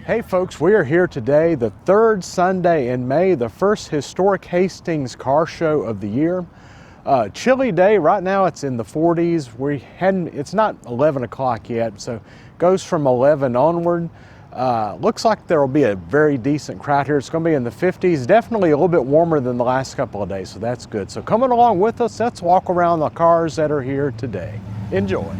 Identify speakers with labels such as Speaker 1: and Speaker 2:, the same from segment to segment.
Speaker 1: Hey folks, we are here today, the third Sunday in May, the first Historic Hastings Car Show of the year. Chilly day, right now it's in the 40s. It's not 11 o'clock yet, so it goes from 11 onward. Looks like there will be a very decent crowd here. It's going to be in the 50s, definitely a little bit warmer than the last couple of days, so that's good. So coming along with us, let's walk around the cars that are here today. Enjoy.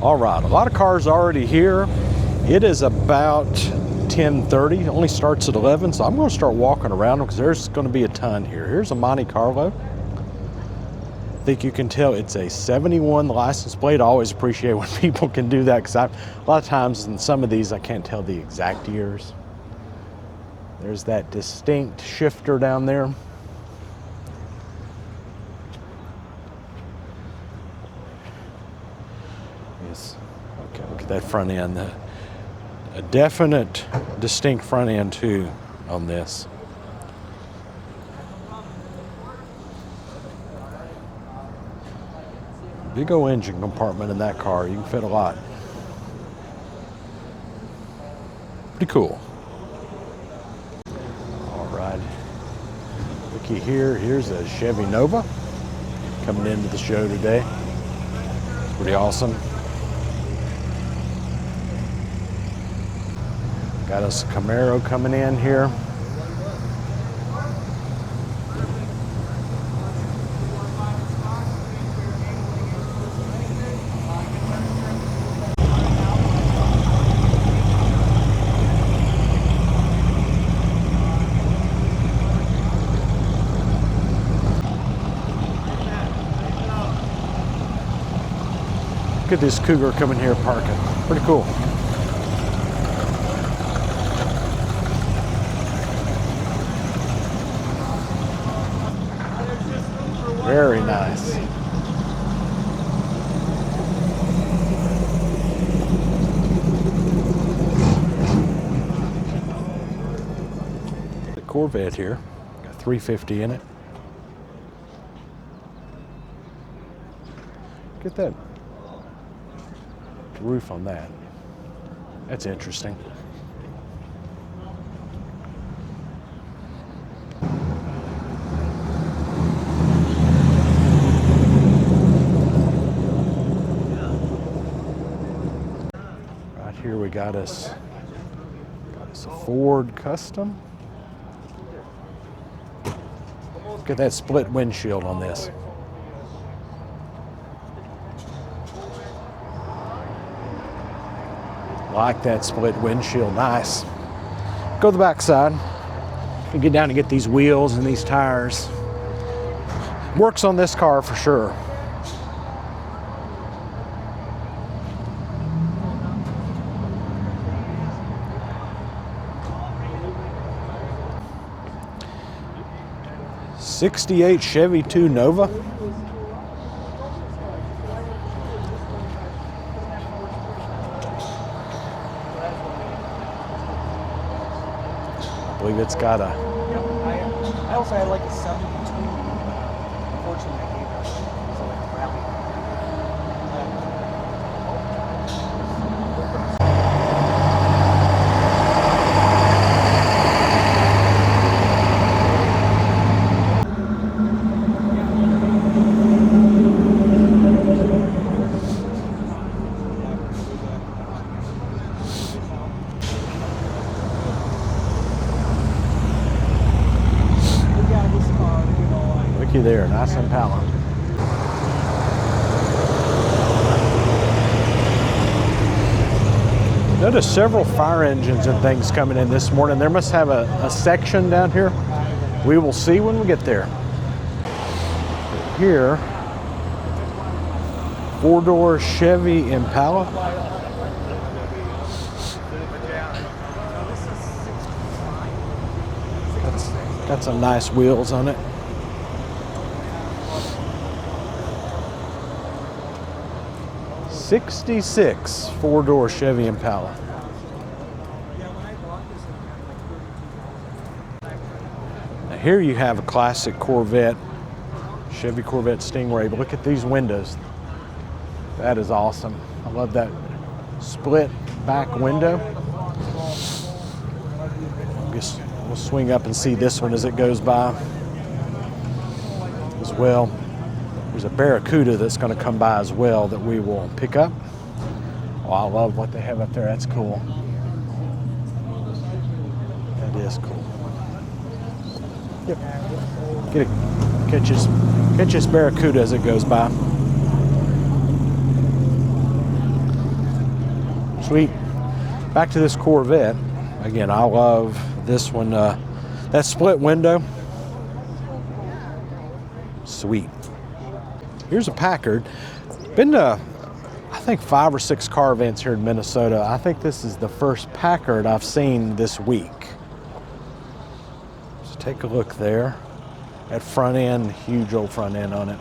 Speaker 1: All right, a lot of cars already here. It is about 10:30, it only starts at 11, so I'm going to start walking around because there's going to be a ton here. Here's a Monte Carlo. I think you can tell it's a 71 license plate. I always appreciate when people can do that because a lot of times in some of these I can't tell the exact years. There's that distinct shifter down there. Okay, look at that front end. A definite, distinct front end too on this. Big old engine compartment in that car. You can fit a lot. Pretty cool. All right. Looky here. Here's a Chevy Nova coming into the show today. Pretty awesome. Got us a Camaro coming in here. Look at this Cougar coming here parking. Pretty cool. Very nice. The Corvette here, got 350 in it. Get that roof on that. That's interesting. Here we got us a Ford Custom. Look at that split windshield on this. Like that split windshield, nice. Go to the back side and get down and get these wheels and these tires. Works on this car for sure. '68 Chevy 2 Nova. I believe it's got a...
Speaker 2: I also had like a 72. Unfortunately, I gave it. It was like a rally.
Speaker 1: looky there, nice Impala. Notice several fire engines and things coming in this morning. There must have a section down here. We will see when we get there. Here, four-door Chevy Impala. Got some nice wheels on it. '66 four-door Chevy Impala. Now here you have a classic Corvette, Chevy Corvette Stingray, but look at these windows. That is awesome. I love that split back window. We'll swing up and see this one as it goes by as well. There's a Barracuda that's going to come by as well that we will pick up. Oh, I love what they have up there. That's cool. That is cool. Yep. Catch this Barracuda as it goes by. Sweet. Back to this Corvette. Again, I love this one. That split window. Sweet. Here's a Packard. Been to, I think, 5 or 6 car events here in Minnesota. I think this is the first Packard I've seen this week. So take a look there. That front end, huge old front end on it.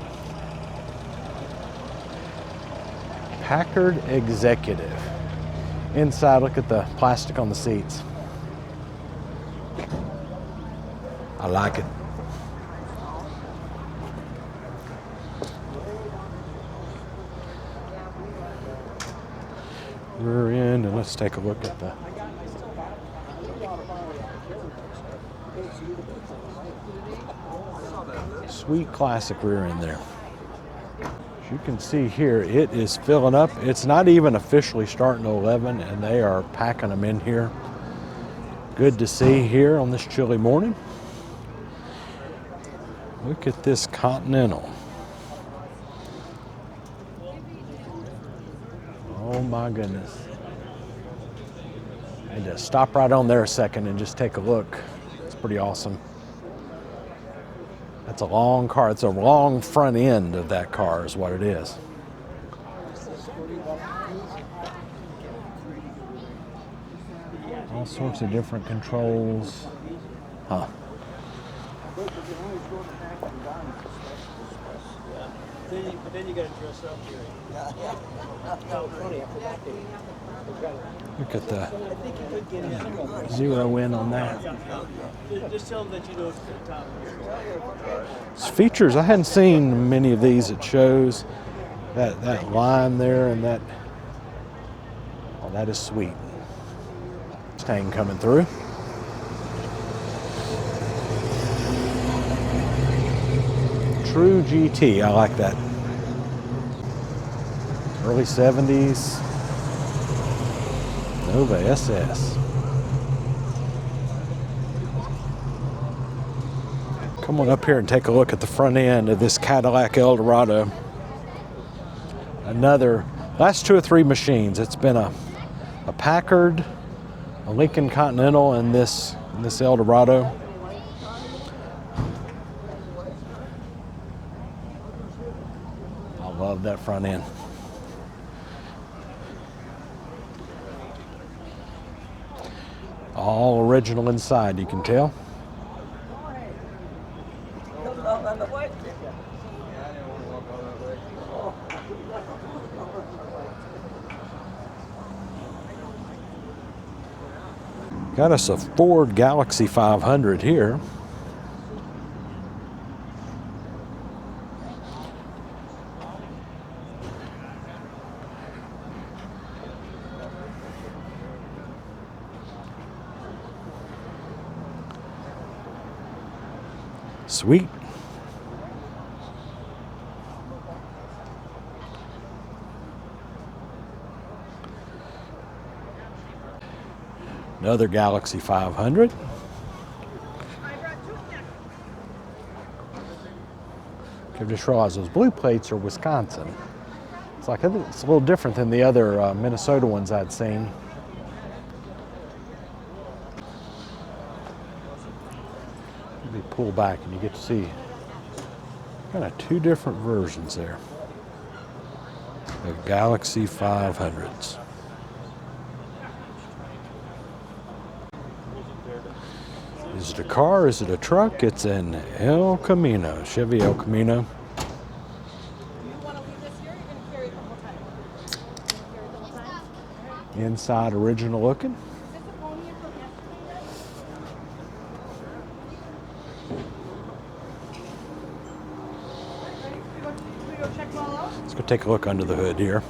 Speaker 1: Packard Executive. Inside, look at the plastic on the seats. I like it. Rear end, and let's take a look at the sweet classic rear end there. As you can see here, it is filling up. It's not even officially starting to 11, and they are packing them in here. Good to see here on this chilly morning. Look at this Continental. Oh my goodness. I had to stop right on there a second and just take a look. It's pretty awesome. That's a long car. It's a long front end of that car is what it is. All sorts of different controls. Huh.
Speaker 2: But then you got to dress up here.
Speaker 1: Look at the zero in on that.
Speaker 2: Just tell them that you know it's the top.
Speaker 1: It's features. I hadn't seen many of these at shows. That line there and that. Oh, that is sweet. Mustang coming through. True GT, I like that. Early 70s. Nova SS. Come on up here and take a look at the front end of this Cadillac Eldorado. Another, last 2 or 3 machines. It's been a Packard, a Lincoln Continental, and this Eldorado. I love that front end. All original inside, you can tell. Got us a Ford Galaxy 500 here. Sweet. Another Galaxy 500. I just realized those blue plates are Wisconsin. It's like, it's a little different than the other Minnesota ones I'd seen. Let me pull back and you get to see kind of two different versions there of Galaxy 500s. Is it a car? Is it a truck? It's an El Camino, Chevy El Camino. Inside original looking. Let's go take a look under the hood here.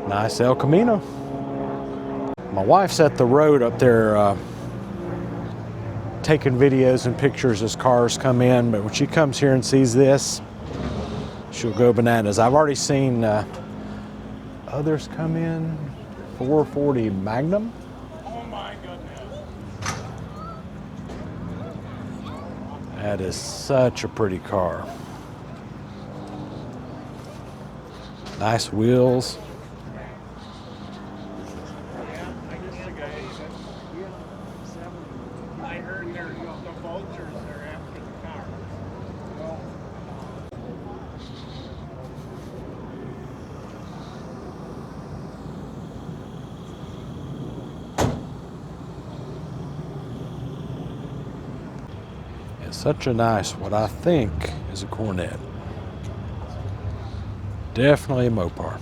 Speaker 1: Nice El Camino. My wife's at the road up there taking videos and pictures as cars come in, but when she comes here and sees this, she'll go bananas. I've already seen others come in. 440 Magnum.
Speaker 3: Oh my goodness.
Speaker 1: That is such a pretty car. Nice wheels.
Speaker 3: I heard there's the vultures are after the car.
Speaker 1: It's such a nice, what I think is a Cornet. Definitely a Mopar.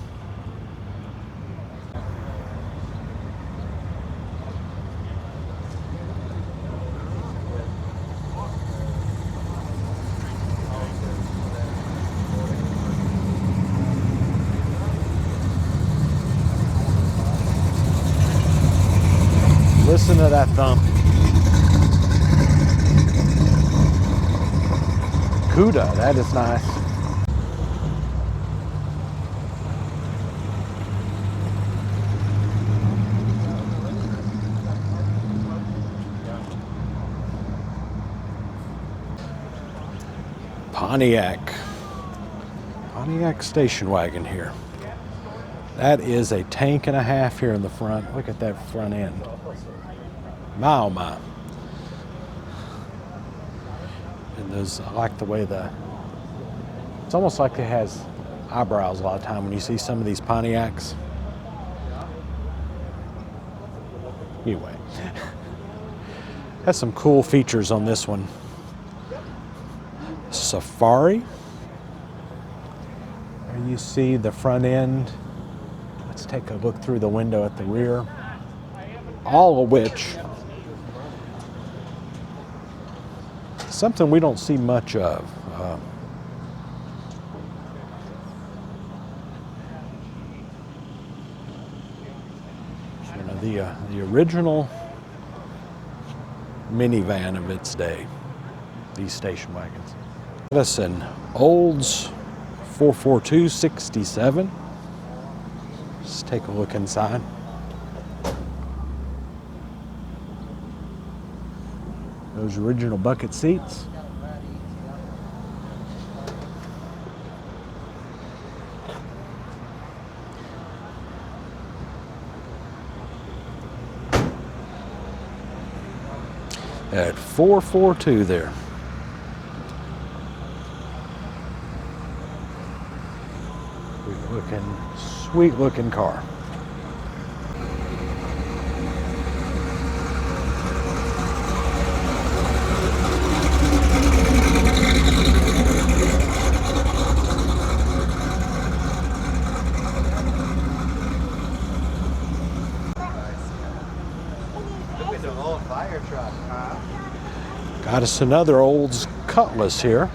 Speaker 1: Listen to that thump. Cuda, that is nice. Pontiac station wagon here. That is a tank and a half here in the front. Look at that front end. My oh my. And those, I like the way it's almost like it has eyebrows a lot of time when you see some of these Pontiacs. Anyway, has some cool features on this one. Safari. There you see the front end. Let's take a look through the window at the rear. All of which, something we don't see much of. You know, the original minivan of its day. These station wagons. That's an Olds 442-67. Let's take a look inside. Those original bucket seats. At 442 there. Sweet looking car.
Speaker 4: It's an old fire truck, huh?
Speaker 1: Got us another Olds Cutlass here.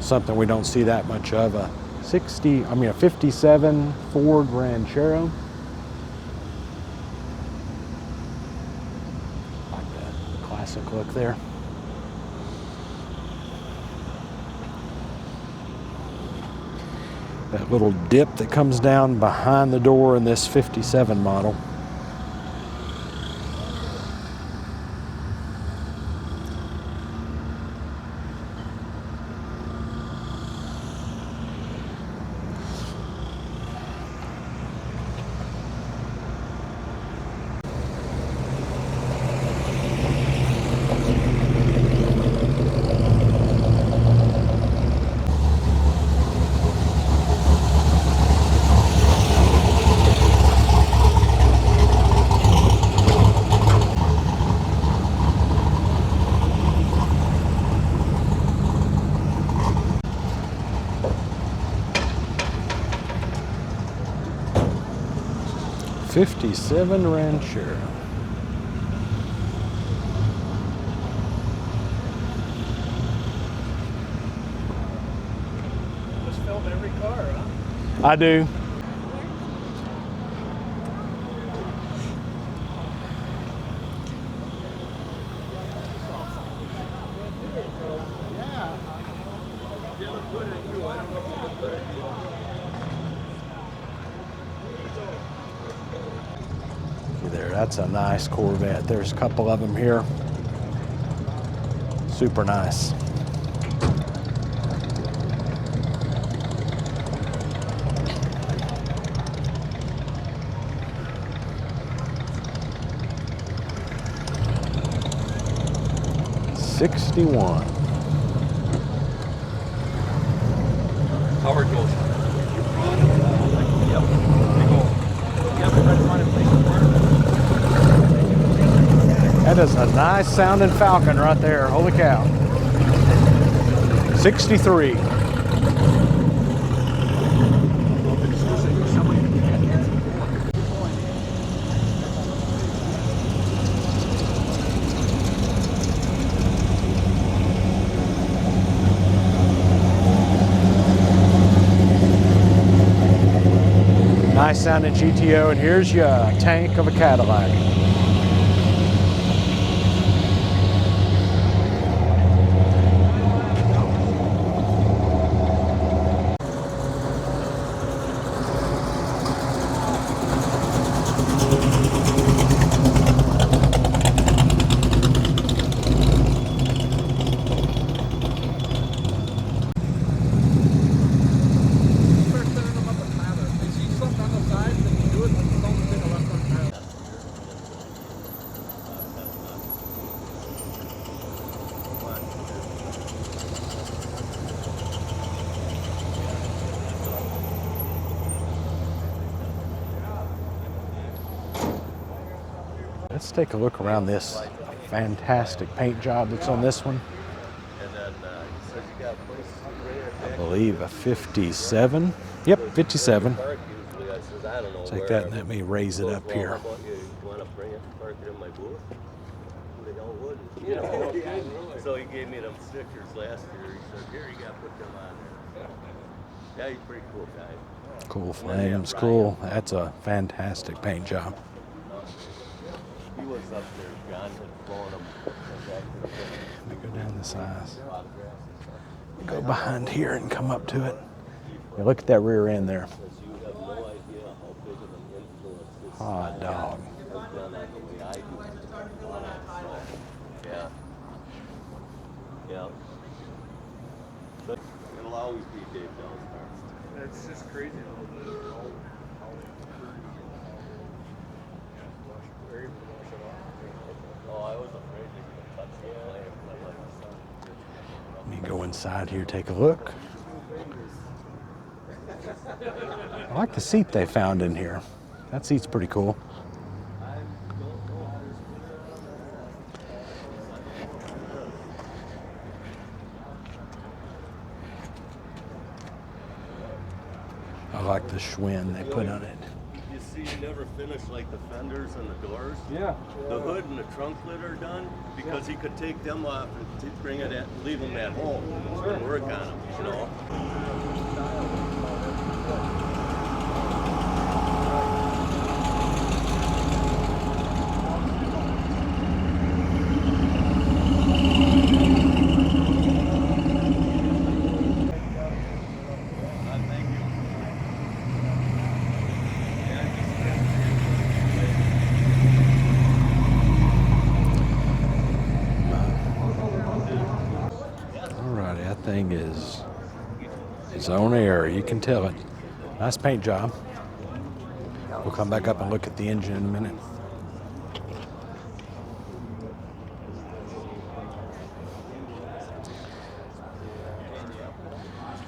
Speaker 1: something we don't see that much of, a 57 Ford Ranchero. Like that classic look there. That little dip that comes down behind the door in this 57 model. '57 Ranchero.
Speaker 3: Just film every car, huh?
Speaker 1: I do. There, that's a nice Corvette. There's a couple of them here. Super nice. '61.
Speaker 4: Howard goes.
Speaker 1: That is a nice sounding Falcon right there. Holy cow. '63. Nice sounding GTO, and here's your tank of a Cadillac. Let's take a look around this fantastic paint job that's on this one. I believe a 57. Yep, 57. Take that and let me raise it up here.
Speaker 5: So he gave me them stickers last year. He said, "Here, you got to put them on there." Yeah, he's a pretty cool guy.
Speaker 1: Cool flames, cool. That's a fantastic paint job.
Speaker 5: He was up there. John had flown him.
Speaker 1: Let me go down the size. Go behind here and come up to it. Yeah, look at that rear end there.
Speaker 5: You have no idea how big of an influence this
Speaker 1: Hot dog.
Speaker 5: has done on the way I do. Yeah. Yeah. But it'll always be Dave Bell's car.
Speaker 3: It's just crazy how they're able to wash it off.
Speaker 5: Oh, I was afraid they were going to touch the flame.
Speaker 1: Let me go inside here, take a look. I like the seat they found in here. That seat's pretty cool. I like the Schwinn they put on it.
Speaker 5: You see see you never finish like the fenders and the doors.
Speaker 2: Yeah.
Speaker 5: The hood and the trunk lid are done because he could take them off and bring it at, leave them at home and work on them, you know.
Speaker 1: Alrighty, that thing is its own air. You can tell it. Nice paint job. We'll come back up and look at the engine in a minute.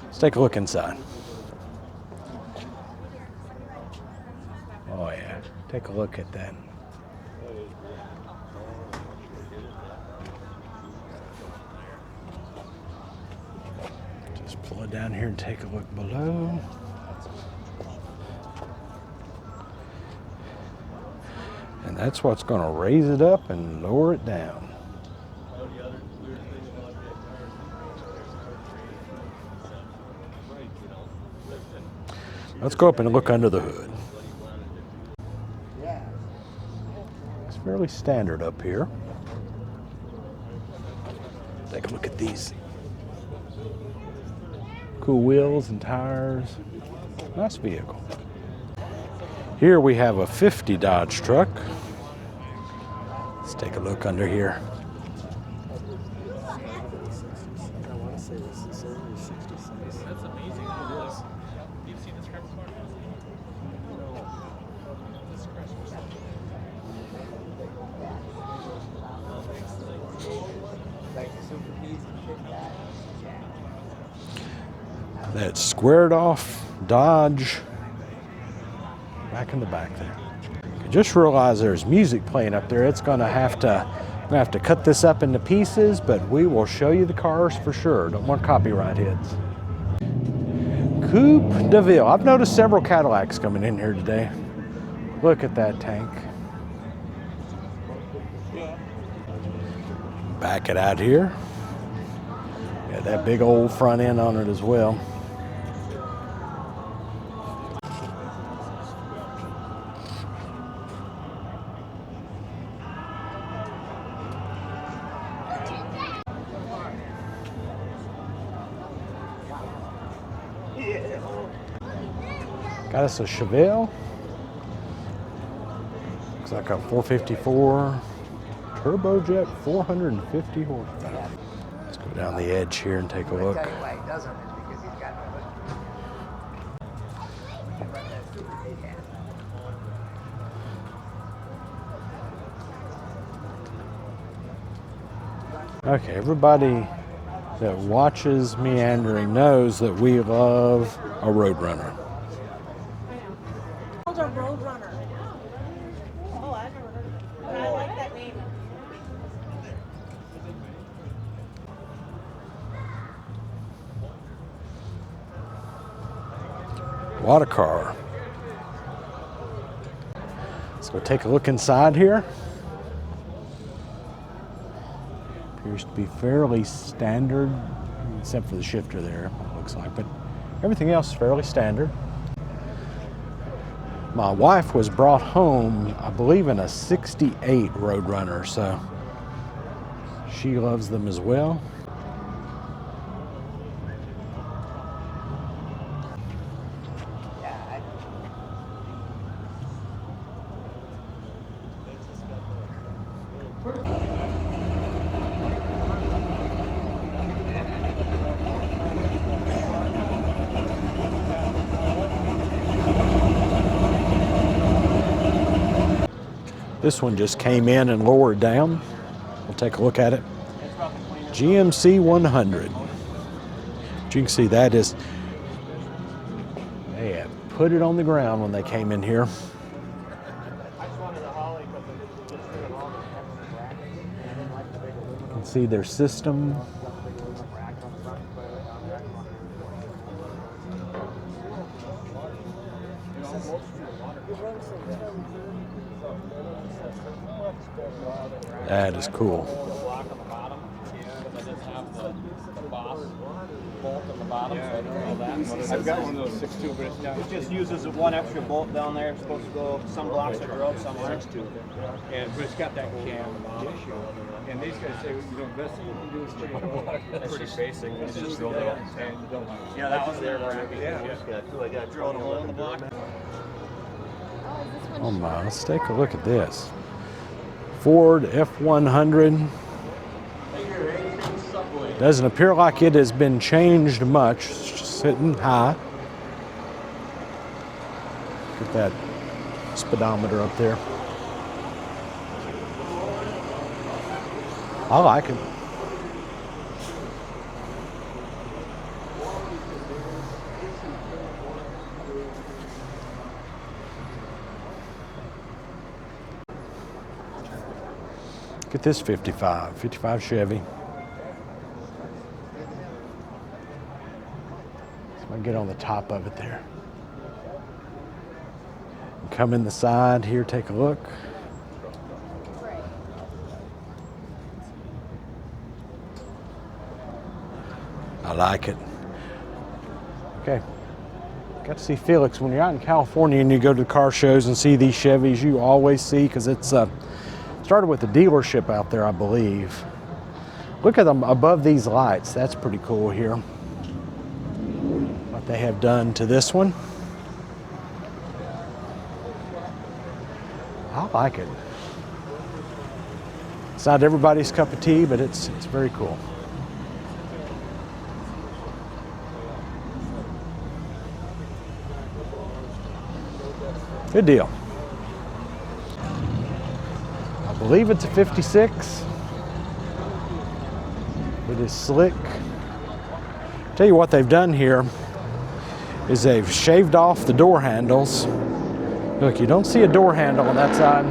Speaker 1: Let's take a look inside. Oh yeah, take a look at that. Just pull it down here and take a look below. And that's what's going to raise it up and lower it down. Let's go up and look under the hood. It's fairly standard up here. Take a look at these cool wheels and tires. Nice vehicle. Here we have a 50 Dodge truck. Let's take a look under here.
Speaker 2: That's amazing. You've seen this scratch before?
Speaker 1: That squared off Dodge back in the back there. I just realized there's music playing up there. It's gonna have to cut this up into pieces, but we will show you the cars for sure. Don't want copyright hits. Coupe de Ville. I've noticed several Cadillacs coming in here today. Look at that tank. Back it out here. Got that big old front end on it as well. Got us a Chevelle. Looks like a 454 turbojet, 450 horsepower. Let's go down the edge here and take a look. Okay, everybody that watches Meandering knows that we love a Roadrunner.
Speaker 6: A Roadrunner. Oh, I've never heard of it. But I like that name.
Speaker 1: What a car. Let's go take a look inside here. Appears to be fairly standard, except for the shifter there, it looks like, but everything else is fairly standard. My wife was brought home, I believe, in a 68 Roadrunner, so she loves them as well. This one just came in and lowered down. We'll take a look at it. GMC 100. But you can see that is, they have put it on the ground when they came in here. You can see their system. That is cool.
Speaker 7: Block on the bottom, because I didn't have the boss bolt on the bottom, so I didn't know that.
Speaker 3: I've got one of those 6.2, but it's down.
Speaker 2: It just uses one extra bolt down there. It's supposed to go, some blocks are out somewhere.
Speaker 3: 6.2. But it's got that cam issue. And these guys say, best thing you can do is put it on.
Speaker 7: It's pretty basic, it's just drilled out.
Speaker 2: Yeah, that was there wrapping.
Speaker 5: I got
Speaker 2: Drilled a hole in the block.
Speaker 1: Oh my, let's take a look at this. Ford F100. Doesn't appear like it has been changed much. It's just sitting high. Get that speedometer up there. I like it. Get this 55 Chevy. So I can get on the top of it there. Come in the side here, take a look. I like it. Okay. Got to see Felix. When you're out in California and you go to the car shows and see these Chevys, you always see, because it's started with the dealership out there, I believe. Look at them above these lights. That's pretty cool here. What they have done to this one. I like it. It's not everybody's cup of tea, but it's very cool. Good deal. I believe it's a 56. It is slick. Tell you what they've done here is they've shaved off the door handles. Look, you don't see a door handle on that side.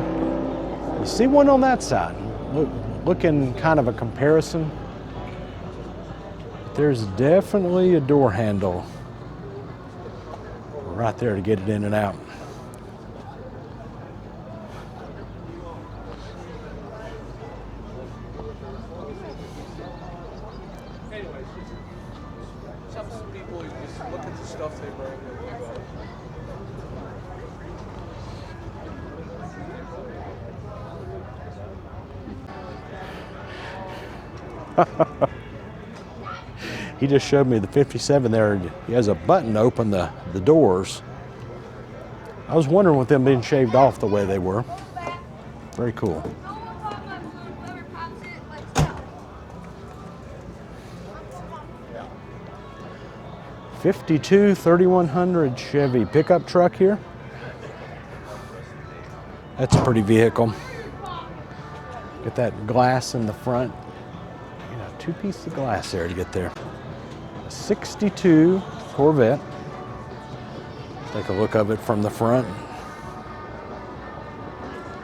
Speaker 1: You see one on that side. Look in kind of a comparison. There's definitely a door handle right there to get it in and out.
Speaker 3: Anyways, some people, you just look at the stuff they bring and they go,
Speaker 1: He just showed me the 57 there. He has a button to open the doors. I was wondering with them being shaved off the way they were. Very cool. '52 3100 Chevy pickup truck here. That's a pretty vehicle. Get that glass in the front. You know, 2 pieces of glass there to get there. A 62 Corvette. Take a look of it from the front.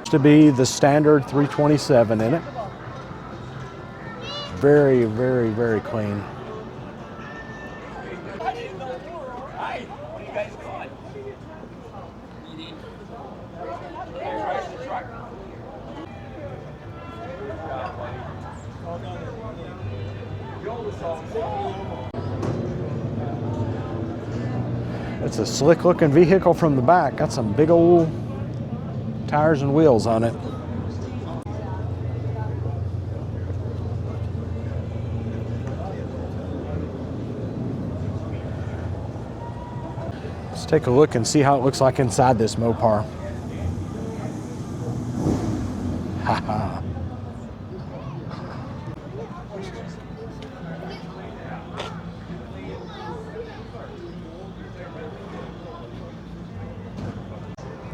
Speaker 1: To be the standard 327 in it. Very, very, very clean. It's a slick looking vehicle from the back. Got some big old tires and wheels on it. Let's take a look and see how it looks like inside this Mopar. Haha.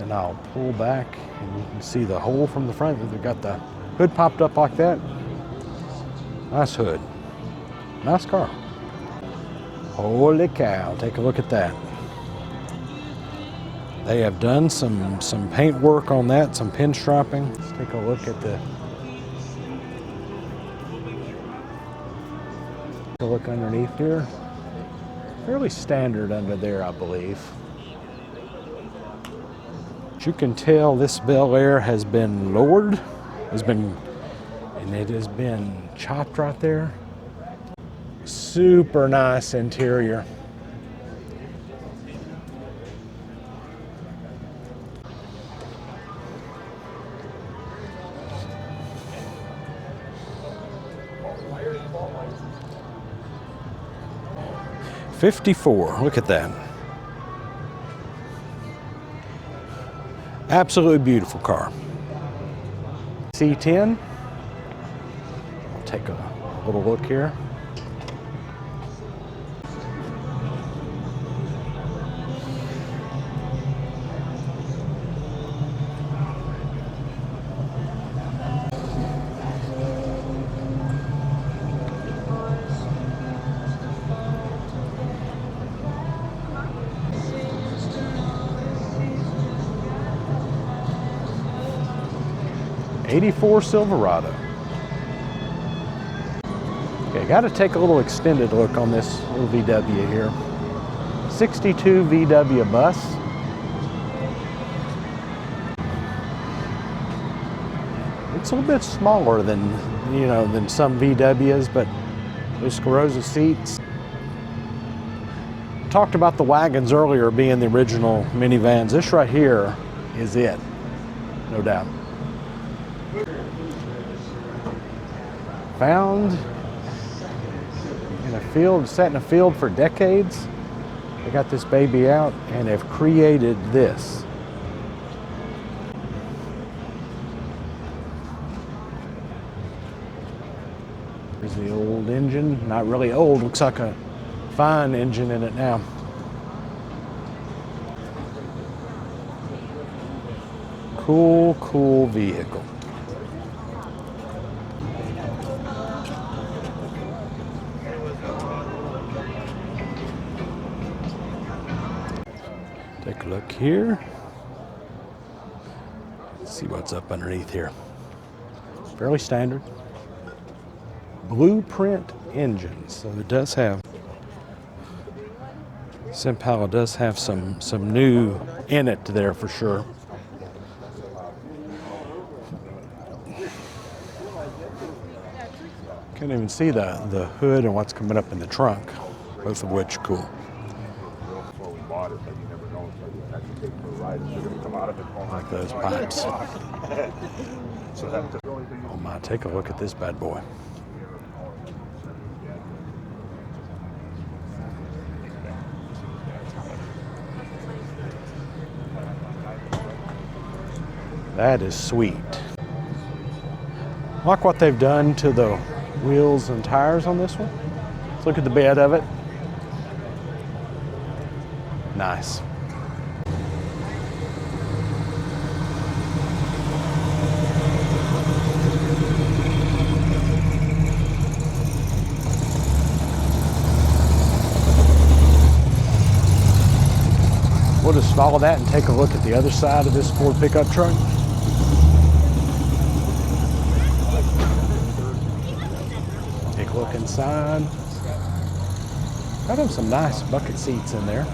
Speaker 1: And I'll pull back and you can see the hole from the front. They've got the hood popped up like that. Nice hood. Nice car. Holy cow, take a look at that. They have done some paint work on that, some pinstriping. Let's take a look at the look underneath here. Fairly standard under there, I believe. But you can tell this Bel Air has been lowered, and it has been chopped right there. Super nice interior. '54, look at that. Absolutely beautiful car. C10. I'll take a little look here. '84 Silverado. Okay, got to take a little extended look on this little VW here. '62 VW bus. It's a little bit smaller than, than some VWs, but those corrosive seats. Talked about the wagons earlier being the original minivans. This right here is it, no doubt. Found in a field, sat in a field for decades. They got this baby out and have created this. Here's the old engine, not really old, looks like a fine engine in it now. Cool, cool vehicle. Take a look here. Let's see what's up underneath here. Fairly standard. Blueprint engine. So it does have, Simpala does have some new in it there for sure. Can't even see the hood and what's coming up in the trunk, both of which cool. Like those pipes. Oh my, take a look at this bad boy. That is sweet. Like what they've done to the wheels and tires on this one. Let's look at the bed of it. Nice. We'll just follow that and take a look at the other side of this Ford pickup truck. Take a look inside. Got them some nice bucket seats in there.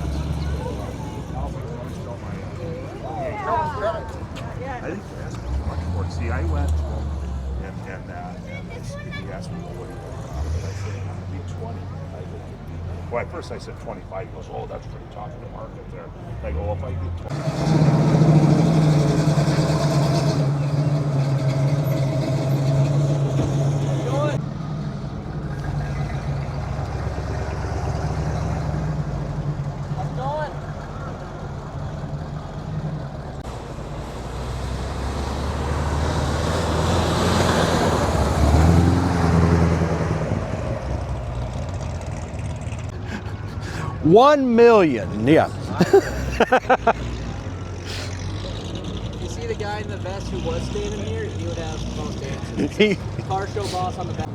Speaker 8: I think you're asking too much for it. See, I went and he asked me, well, what do you want out of it? I said, it'd be 20. Well, at first I said 25. He goes, oh, that's pretty top of the market there. I go, well, if I get 20.
Speaker 1: $1 million, yeah.
Speaker 2: You see the guy in the vest who was standing here? He would have the most answers. Car show boss on the back.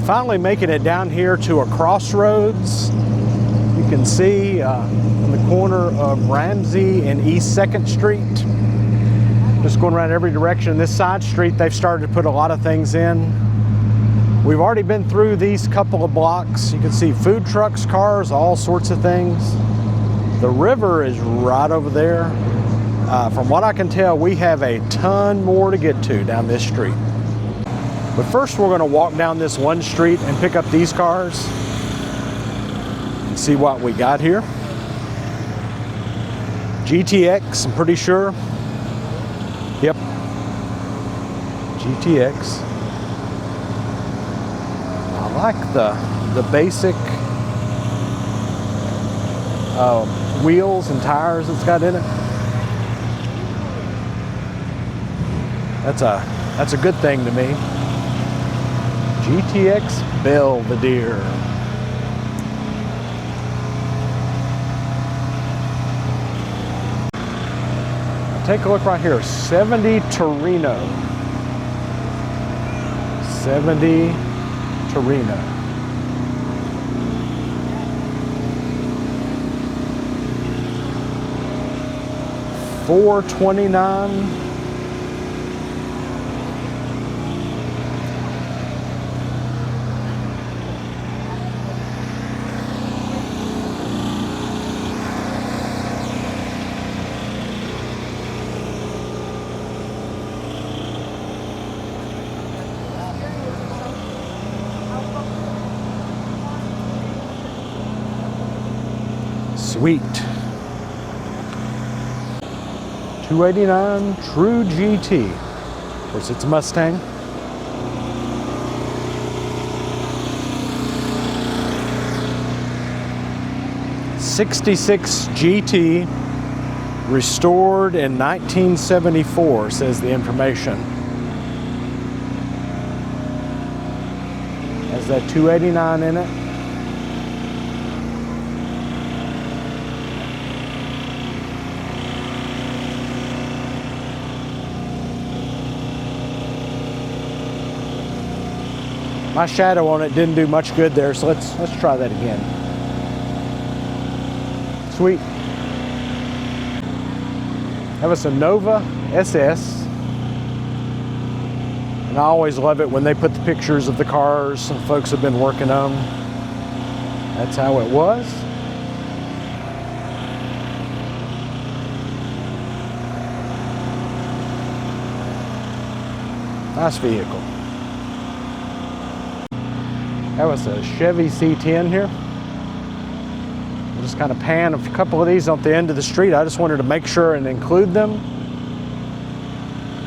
Speaker 1: finally making it down here to a crossroads. You can see in the corner of Ramsey and East 2nd Street. Just going around every direction. This side street, they've started to put a lot of things in. We've already been through these couple of blocks. You can see food trucks, cars, all sorts of things. The river is right over there. From what I can tell, we have a ton more to get to down this street. But first we're going to walk down this one street and pick up these cars and see what we got here. GTX, I'm pretty sure. Yep. GTX. I like the basic wheels and tires it's got in it. That's a good thing to me. GTX Belvedere. Take a look right here, 70 Torino. 70 Torino. $429. Sweet. $289 True GT. Of course, it's a Mustang. '66 GT, restored in 1974, says the information. Has that $289 in it. My shadow on it didn't do much good there, so let's try that again. Sweet. That was a Nova SS. And I always love it when they put the pictures of the cars some folks have been working on. That's how it was. Nice vehicle. That was a Chevy C10 here. We'll just kind of pan a couple of these on the end of the street. I just wanted to make sure and include them.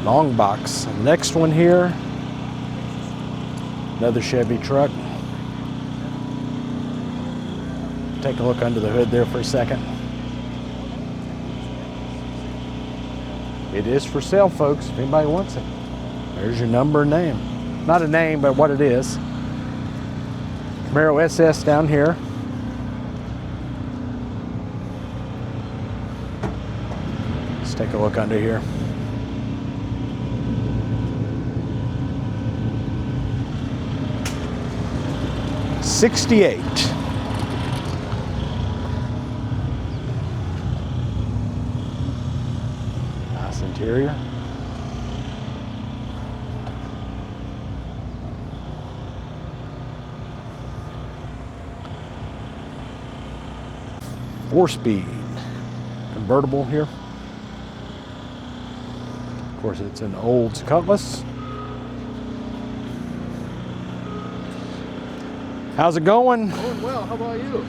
Speaker 1: Long box. Next one here. Another Chevy truck. Take a look under the hood there for a second. It is for sale, folks, if anybody wants it. There's your number and name. Not a name, but what it is. Camaro SS down here. Let's take a look under here. '68. Nice interior. Four-speed convertible here. Of course, it's an old Cutlass. How's it going?
Speaker 7: Going well. How about you?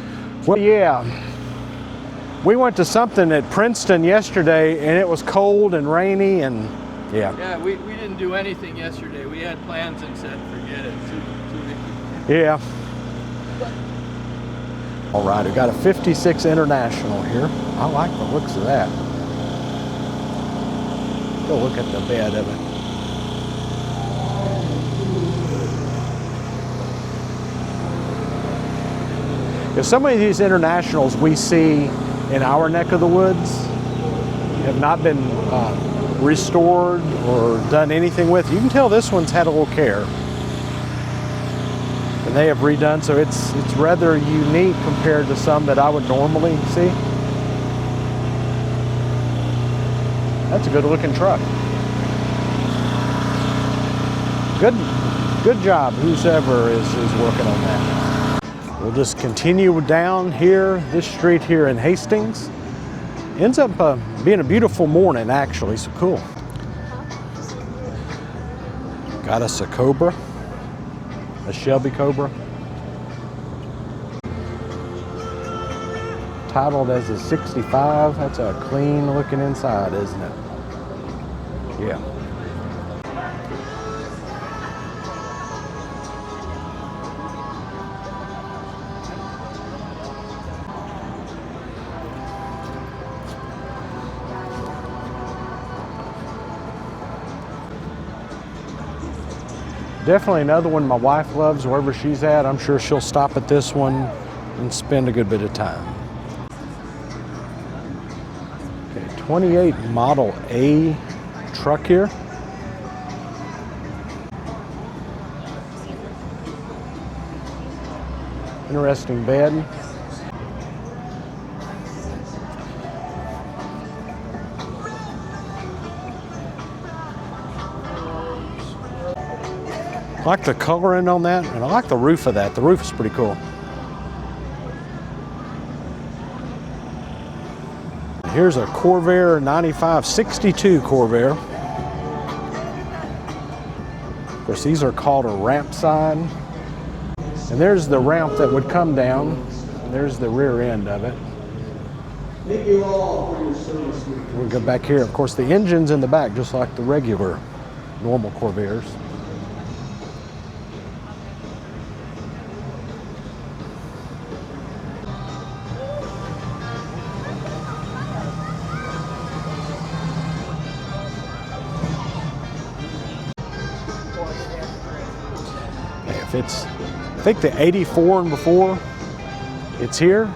Speaker 1: Well, yeah. We went to something at Princeton yesterday, and it was cold and rainy, and yeah.
Speaker 7: Yeah, we didn't do anything yesterday. We had plans and said, forget it. Too
Speaker 1: Yeah. All right, we got a '56 International here. I like the looks of that. Go look at the bed of it. If some of these Internationals we see in our neck of the woods have not been restored or done anything with, you can tell this one's had a little care. they have redone, so it's rather unique compared to some that I would normally see. That's a good looking truck. Good job, whoever is working on that. We'll just continue down here, this street here in Hastings. Ends up being a beautiful morning, actually, so cool. Got us a Cobra, a Shelby Cobra. Titled as a 65. That's a clean looking inside, isn't it? Yeah. Definitely another one my wife loves wherever she's at. I'm sure she'll stop at this one and spend a good bit of time. Okay, 28 Model A truck here. Interesting bed. I like the coloring on that, and I like the roof of that. The roof is pretty cool. Here's a Corvair 9562 Corvair. Of course, these are called a ramp side. And there's the ramp that would come down. And there's the rear end of it.
Speaker 9: Thank you all for your service.
Speaker 1: We'll go back here. Of course, the engine's in the back, just like the regular, normal Corvairs. If it's, I think the 84 and before, it's here,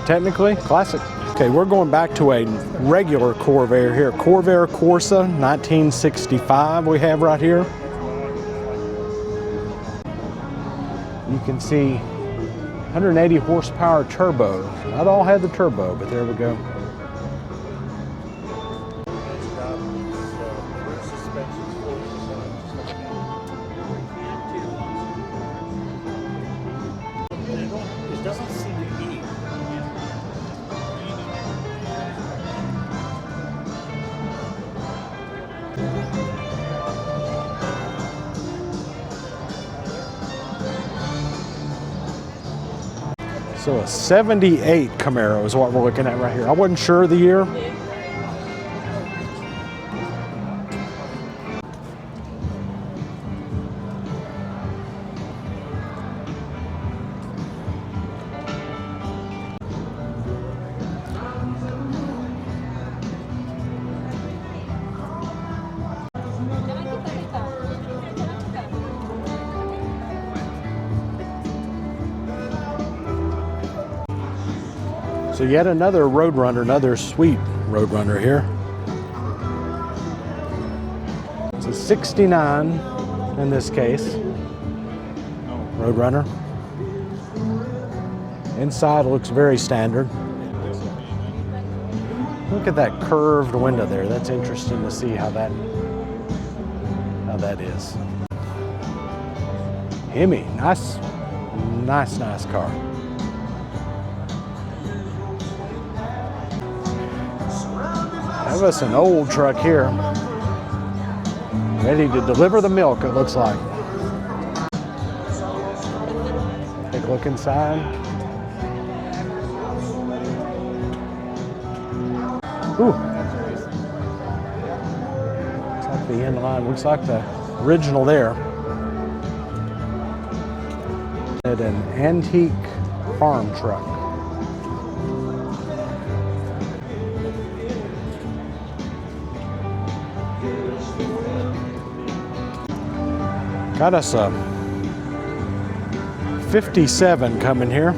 Speaker 1: technically, classic. Okay, we're going back to a regular Corvair here. Corvair Corsa 1965 we have right here. You can see 180 horsepower turbo. Not all had the turbo, but there we go.
Speaker 2: It doesn't seem to be.
Speaker 1: So a 78 Camaro is what we're looking at right here. I wasn't sure of the year. So yet another Roadrunner, another sweet Roadrunner here. It's a 69 in this case, Roadrunner. Inside looks very standard. Look at that curved window there. That's interesting to see how that is. Hemi, nice car. Have us an old truck here, ready to deliver the milk, it looks like. Take a look inside. Ooh. Looks like the end line, looks like the original there. At an antique farm truck. Got us a 57 coming here.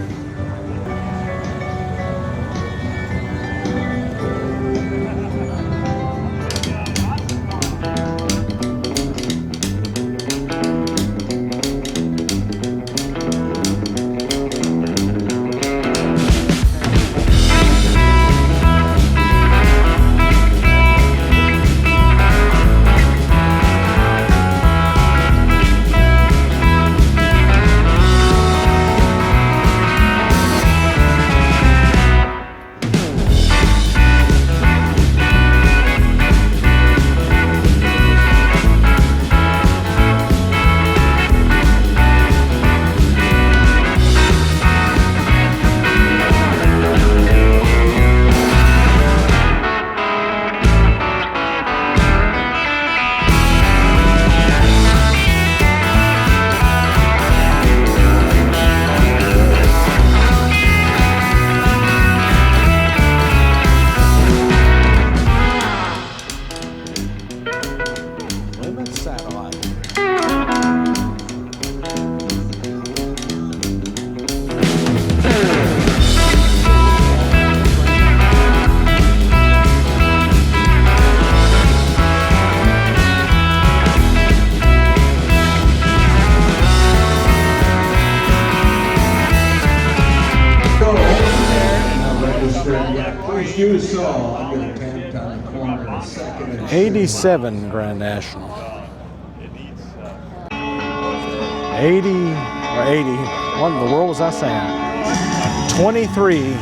Speaker 9: you saw under the tent on the corner of Second and
Speaker 1: 87 Grand National. 80 or 80. What in the world was I saying? 23.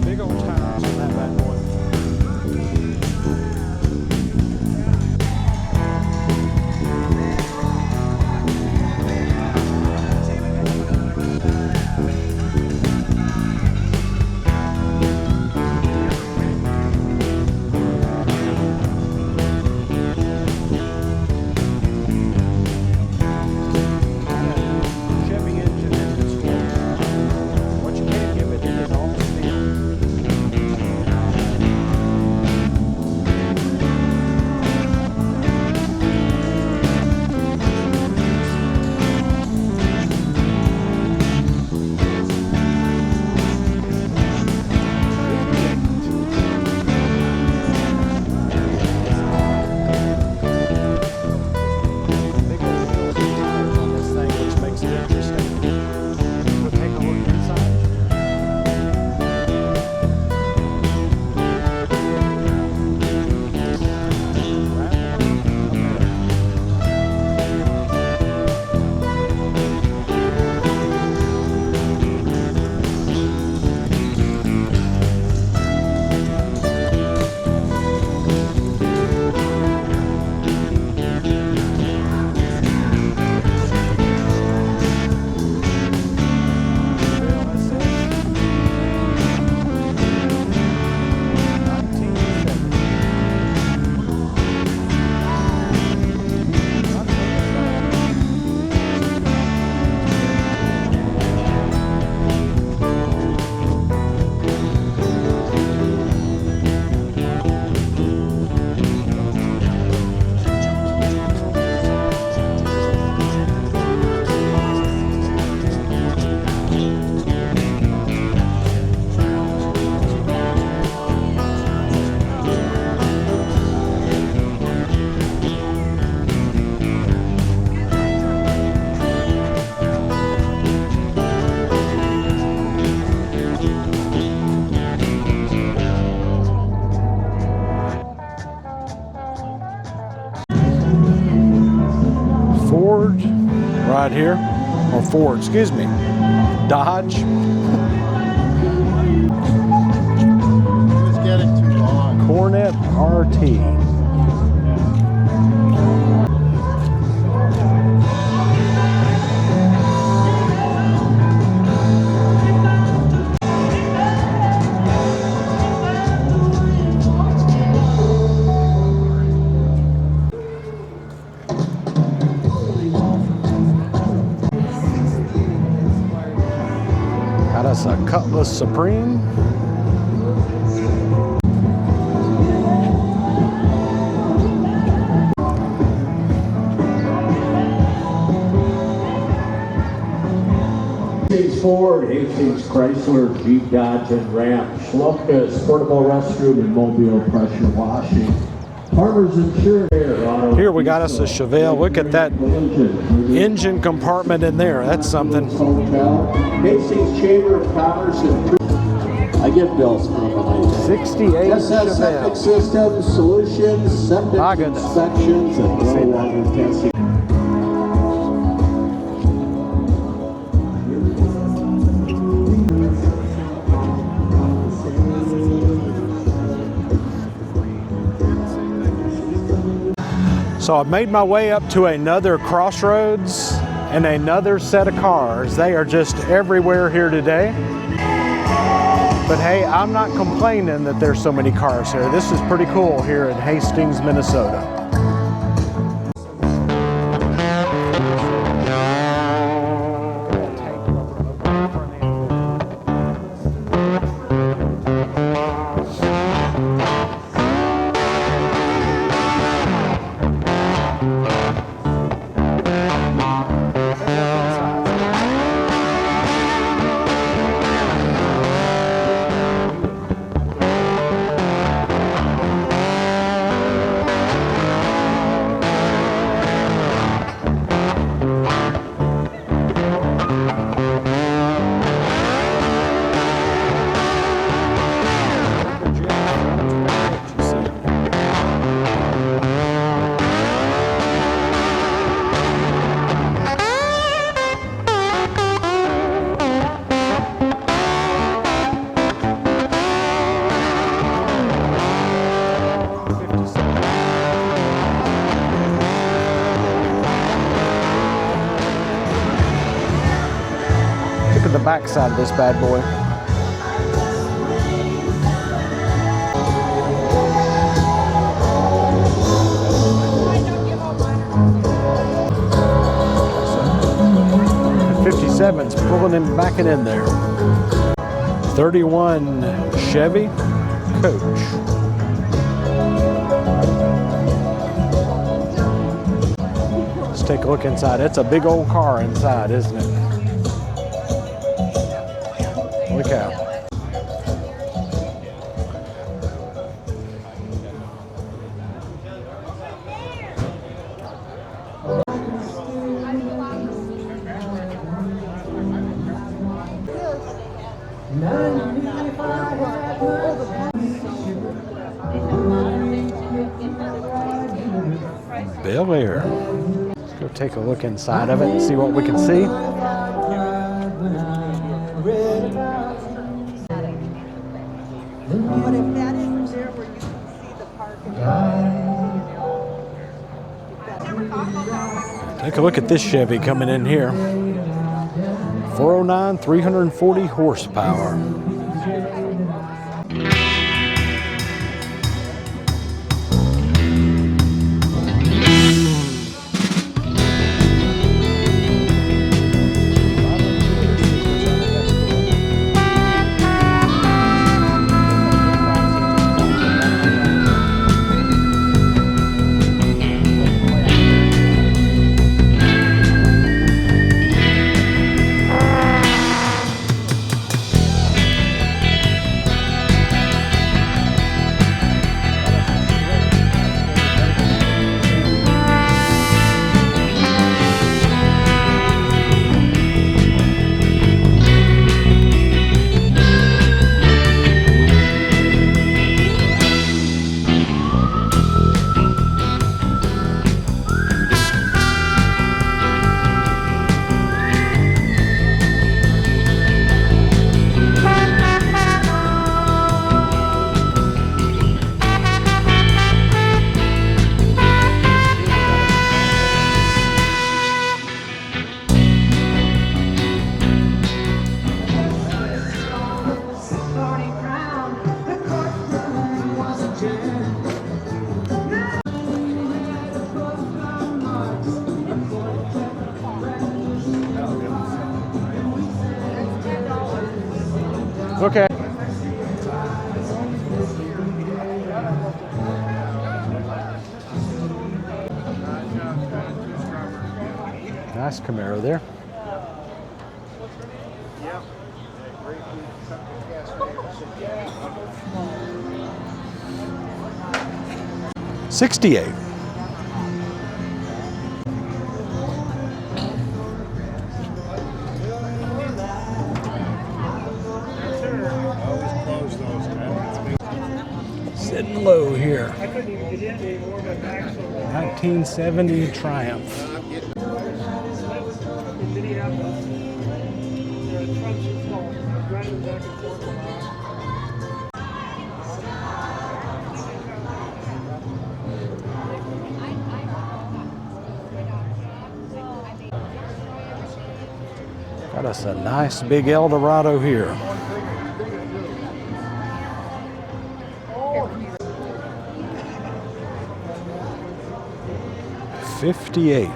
Speaker 1: Big old tires on that bad boy. Chevy engine in this one. What you can't give it is all the speed. Big old wheels and tires on this thing, which makes it interesting. We'll take a look inside. Ford right here, or Ford, excuse me, Dodge.
Speaker 10: He was getting too long.
Speaker 1: Cornet RT. Got us a Cutlass Supreme.
Speaker 9: Hastings Ford, Hastings Chrysler, Jeep, Dodge, and Ram, Schlumpka's portable restroom and mobile pressure washing. Farmers Insurance.
Speaker 1: Here we got us a Chevelle. Look at that engine compartment in there. That's something.
Speaker 9: Hotel, Hastings Chamber of Commerce and I get bills from them.
Speaker 1: 68
Speaker 9: SS Septic
Speaker 1: Chevelle.
Speaker 9: Systems, Solutions, Septic
Speaker 1: My goodness.
Speaker 9: Inspections, and well water testing.
Speaker 1: So I've made my way up to another crossroads and another set of cars. They are just everywhere here today. But hey, I'm not complaining that there's so many cars here. This is pretty cool here in Hastings, Minnesota. back side of this bad boy. The 57's pulling him back and in there. 31 Chevy Coach. Let's take a look inside. It's a big old car inside, isn't it? Look out. Bel Air. Let's go take a look inside of it and see what we can see.
Speaker 6: But if that isn't there where you can see the parking lot.
Speaker 1: Take a look at this Chevy coming in here. 409, 340 horsepower. Okay. Nice Camaro there. $68. Sitting low here. 1970 Triumph. Got us a nice big Eldorado here. $58.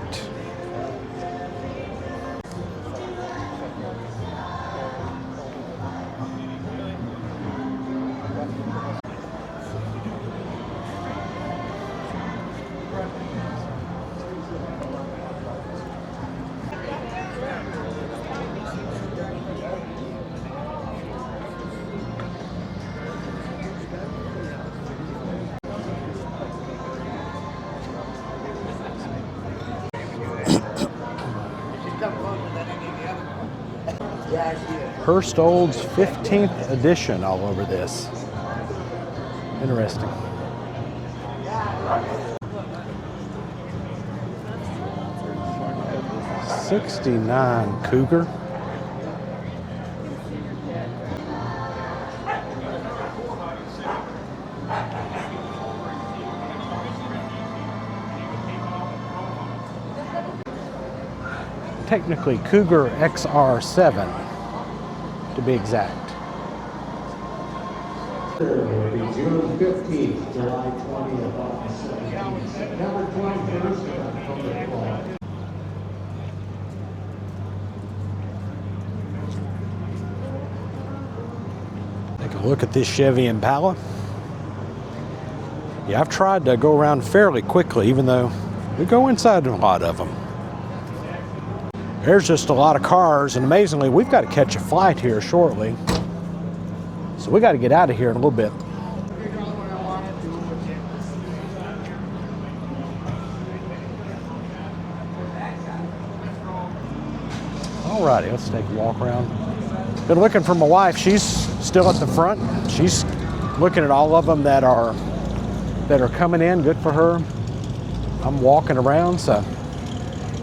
Speaker 1: Hurst Old's 15th edition all over this. Interesting. '69 Cougar. Technically Cougar XR7. to be exact.
Speaker 9: Will be June 15th, July 20th, August 17th, September 21st, and October 12th.
Speaker 1: Take a look at this Chevy Impala. Yeah, I've tried to go around fairly quickly, even though we go inside a lot of them. There's just a lot of cars, and amazingly, we've got to catch a flight here shortly. So we got to get out of here in a little bit. Alrighty, let's take a walk around. Been looking for my wife. She's still at the front. She's looking at all of them that are coming in. Good for her. I'm walking around, so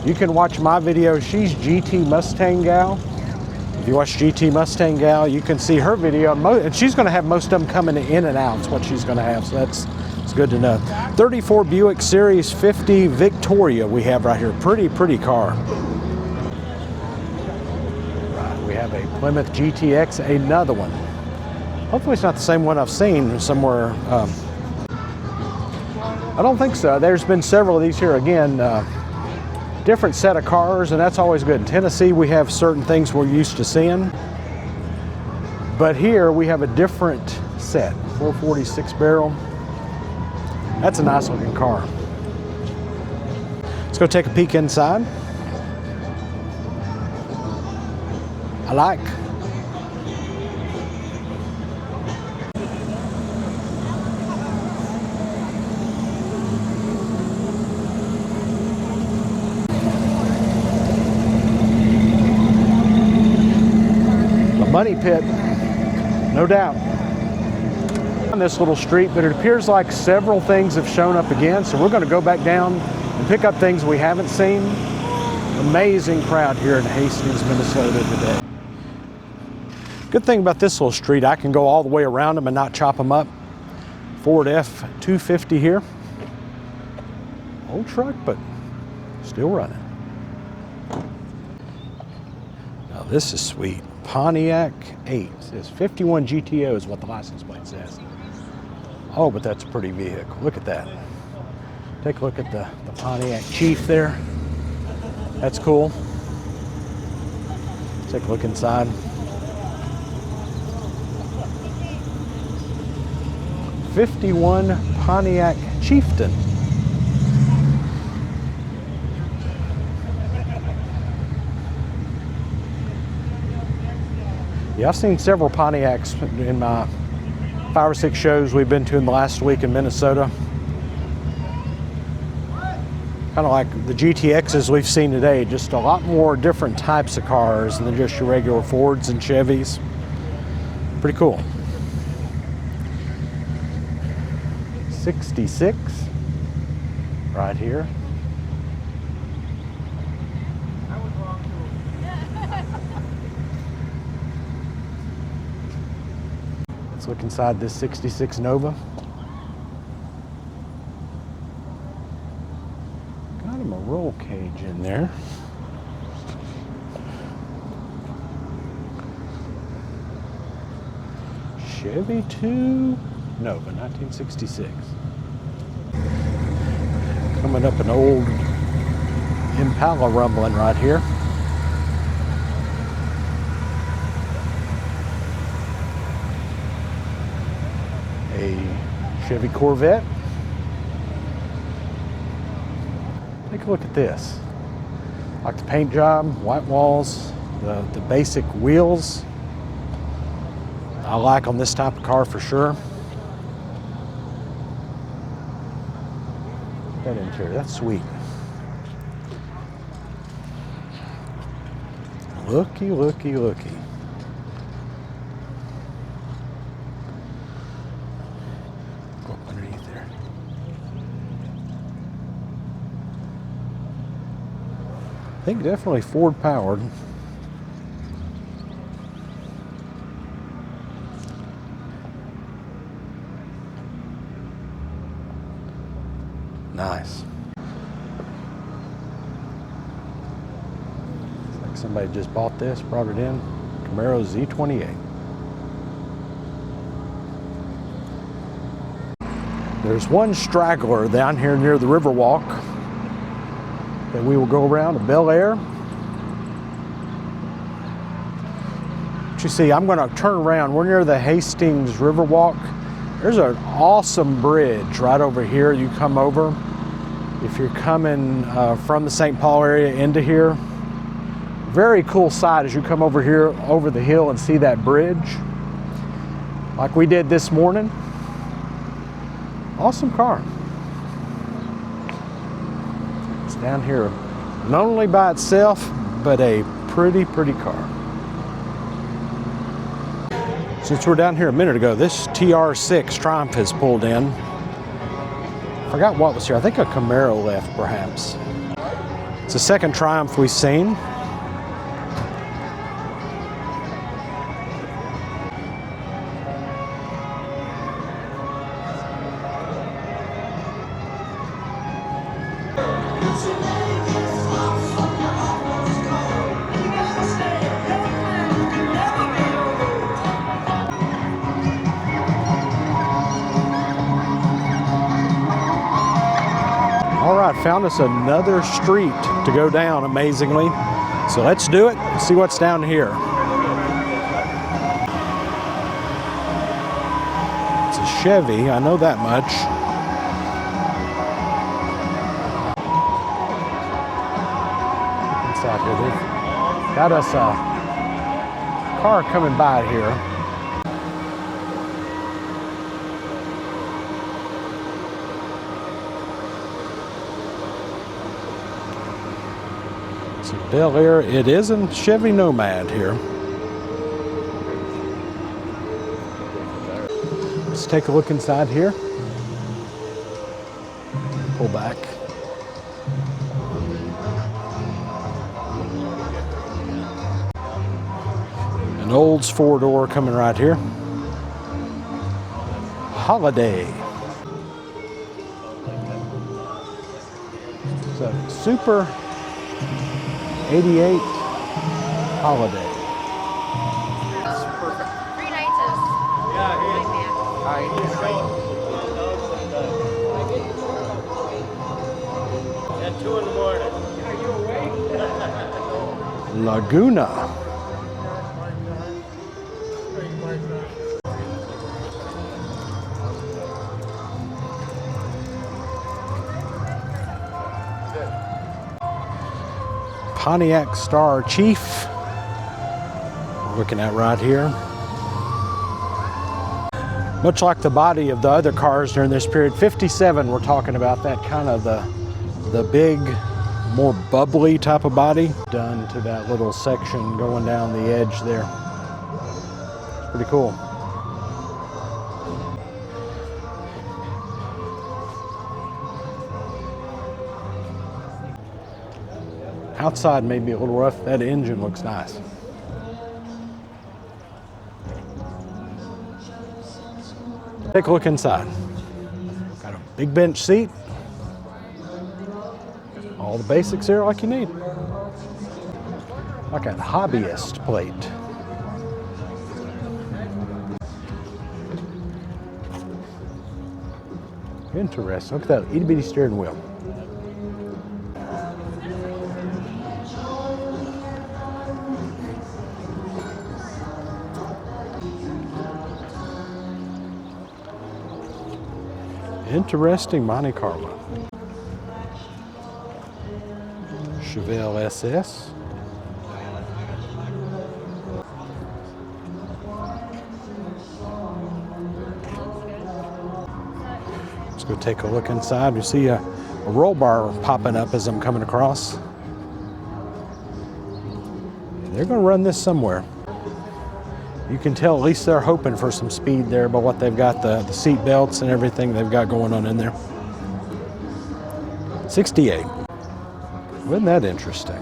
Speaker 1: you can watch my video. She's GT Mustang Gal. If you watch GT Mustang Gal, you can see her video, and she's going to have most of them coming in and out. Is what she's going to have, so it's good to know. 34 Buick Series 50 Victoria we have right here. Pretty car. Right, we have a Plymouth GTX, another one. Hopefully it's not the same one I've seen somewhere. I don't think so. There's been several of these here again. Different set of cars, and that's always good. In Tennessee, we have certain things we're used to seeing, but here we have a different set. 446 barrel. That's a nice looking car. Let's go take a peek inside. I like. Money pit, no doubt. On this little street, but it appears like several things have shown up again, so we're going to go back down and pick up things we haven't seen. Amazing crowd here in Hastings, Minnesota today. Good thing about this little street, I can go all the way around them and not chop them up. Ford F-250 here. Old truck, but still running. Now this is sweet. Pontiac 8. It says 51 GTO is what the license plate says. Oh, but that's a pretty vehicle. Look at that. Take a look at the Pontiac Chief there. That's cool. Take a look inside. '51 Pontiac Chieftain. Yeah, I've seen several Pontiacs in my 5 or 6 shows we've been to in the last week in Minnesota. Kind of like the GTXs we've seen today, just a lot more different types of cars than just your regular Fords and Chevys. Pretty cool. 66 right here. Let's look inside this 66 Nova. Got him a roll cage in there. Chevy 2 Nova, 1966. Coming up an old Impala rumbling right here. A Chevy Corvette. Take a look at this. Like the paint job, white walls, the basic wheels. I like on this type of car for sure. That interior, that's sweet. Looky, looky, looky. Go up underneath there. I think definitely Ford powered. Nice. It's like somebody just bought this, brought it in, Camaro Z28. There's one straggler down here near the Riverwalk that we will go around to Bel Air. But you see, I'm going to turn around. We're near the Hastings Riverwalk. There's an awesome bridge right over here. You come over. If you're coming from the St. Paul area into here, very cool sight as you come over here over the hill and see that bridge like we did this morning. Awesome car. It's down here not only by itself, but a pretty car. Since we're down here a minute ago, this TR6 Triumph has pulled in. Forgot what was here. I think a Camaro left, perhaps. It's the second Triumph we've seen. All right, found us another street to go down, amazingly. So let's do it, see what's down here. It's a Chevy, I know that much. Inside here, they've got us a car coming by here. Bel Air, it isn't Chevy Nomad here. Let's take a look inside here. Pull back. An Olds 4-door coming right here. Holiday. It's a Super 88 Holiday.
Speaker 6: That's perfect. 3 nights is
Speaker 5: At 2 in the morning.
Speaker 1: Laguna. Pontiac Star Chief, we're looking at right here. Much like the body of the other cars during this period, 57, we're talking about that kind of the big, more bubbly type of body done to that little section going down the edge there. It's pretty cool. Outside may be a little rough. That engine looks nice. Take a look inside. Got a big bench seat. All the basics here like you need. Like a hobbyist plate. Interesting. Look at that itty bitty steering wheel. Interesting Monte Carlo. Chevelle SS. Let's go take a look inside. You see a roll bar popping up as I'm coming across. They're going to run this somewhere. You can tell at least they're hoping for some speed there by what they've got, the seat belts and everything they've got going on in there. 68. Wasn't that interesting?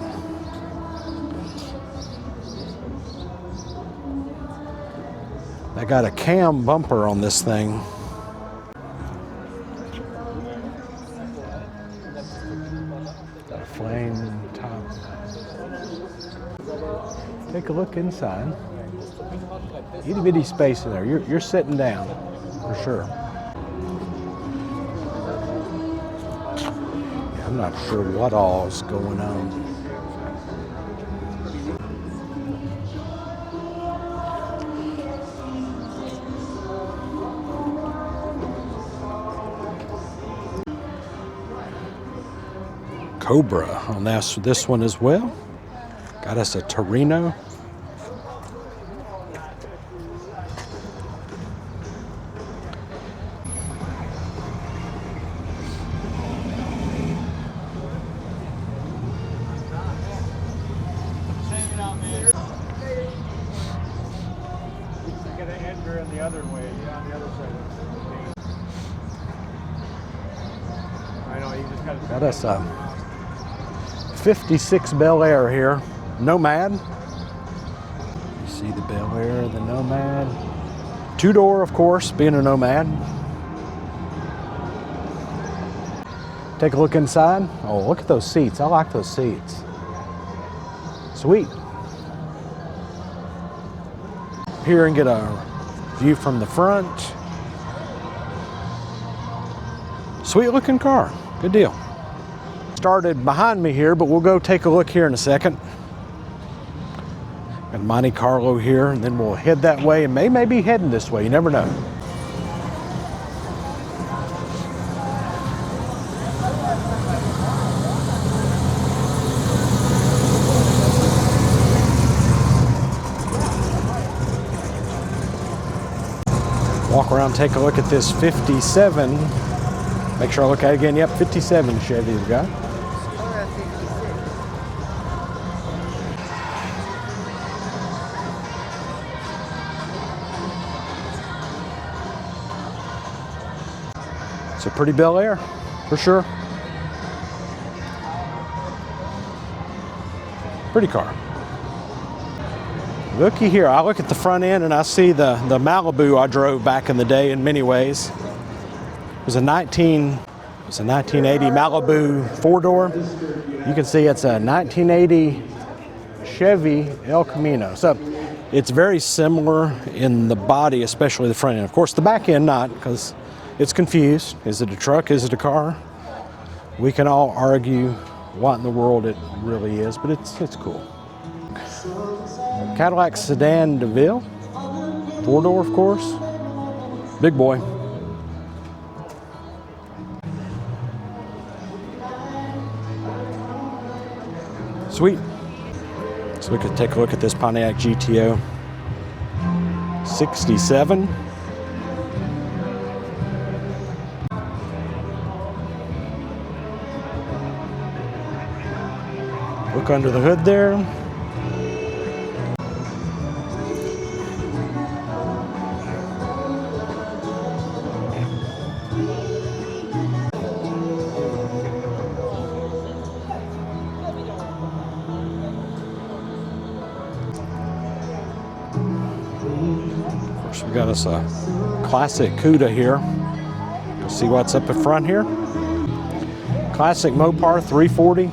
Speaker 1: I got a cam bumper on this thing. Got a flame top. Take a look inside. Itty bitty space in there. You're sitting down, for sure. Yeah, I'm not sure what all is going on. Cobra on this one as well. Got us a Torino.
Speaker 3: Gotta enter in the other way, on the other side. I know, you just gotta.
Speaker 1: Got us a 56 Bel Air here. Nomad. You see the Bel Air, the Nomad. Two-door, of course, being a Nomad. Take a look inside. Oh, look at those seats. I like those seats. Sweet. Here and get a view from the front. Sweet looking car. Good deal. Started behind me here, but we'll go take a look here in a second. Got Monte Carlo here, and then we'll head that way and may be heading this way. You never know. Walk around, take a look at this 57. Make sure I look at it again. Yep, 57 Chevy we've got. It's a pretty Bel Air, for sure. Pretty car. Looky here, I look at the front end and I see the Malibu I drove back in the day in many ways. It was a 1980 Malibu four-door. You can see it's a 1980 Chevy El Camino. So it's very similar in the body, especially the front end. Of course, the back end not, because it's confused. Is it a truck? Is it a car? We can all argue what in the world it really is, but it's cool. Cadillac Sedan DeVille, four-door, of course. Big boy. Sweet. So we could take a look at this Pontiac GTO 67. Look under the hood there. We got us a classic Cuda here. Let's see what's up in front here. Classic Mopar 340.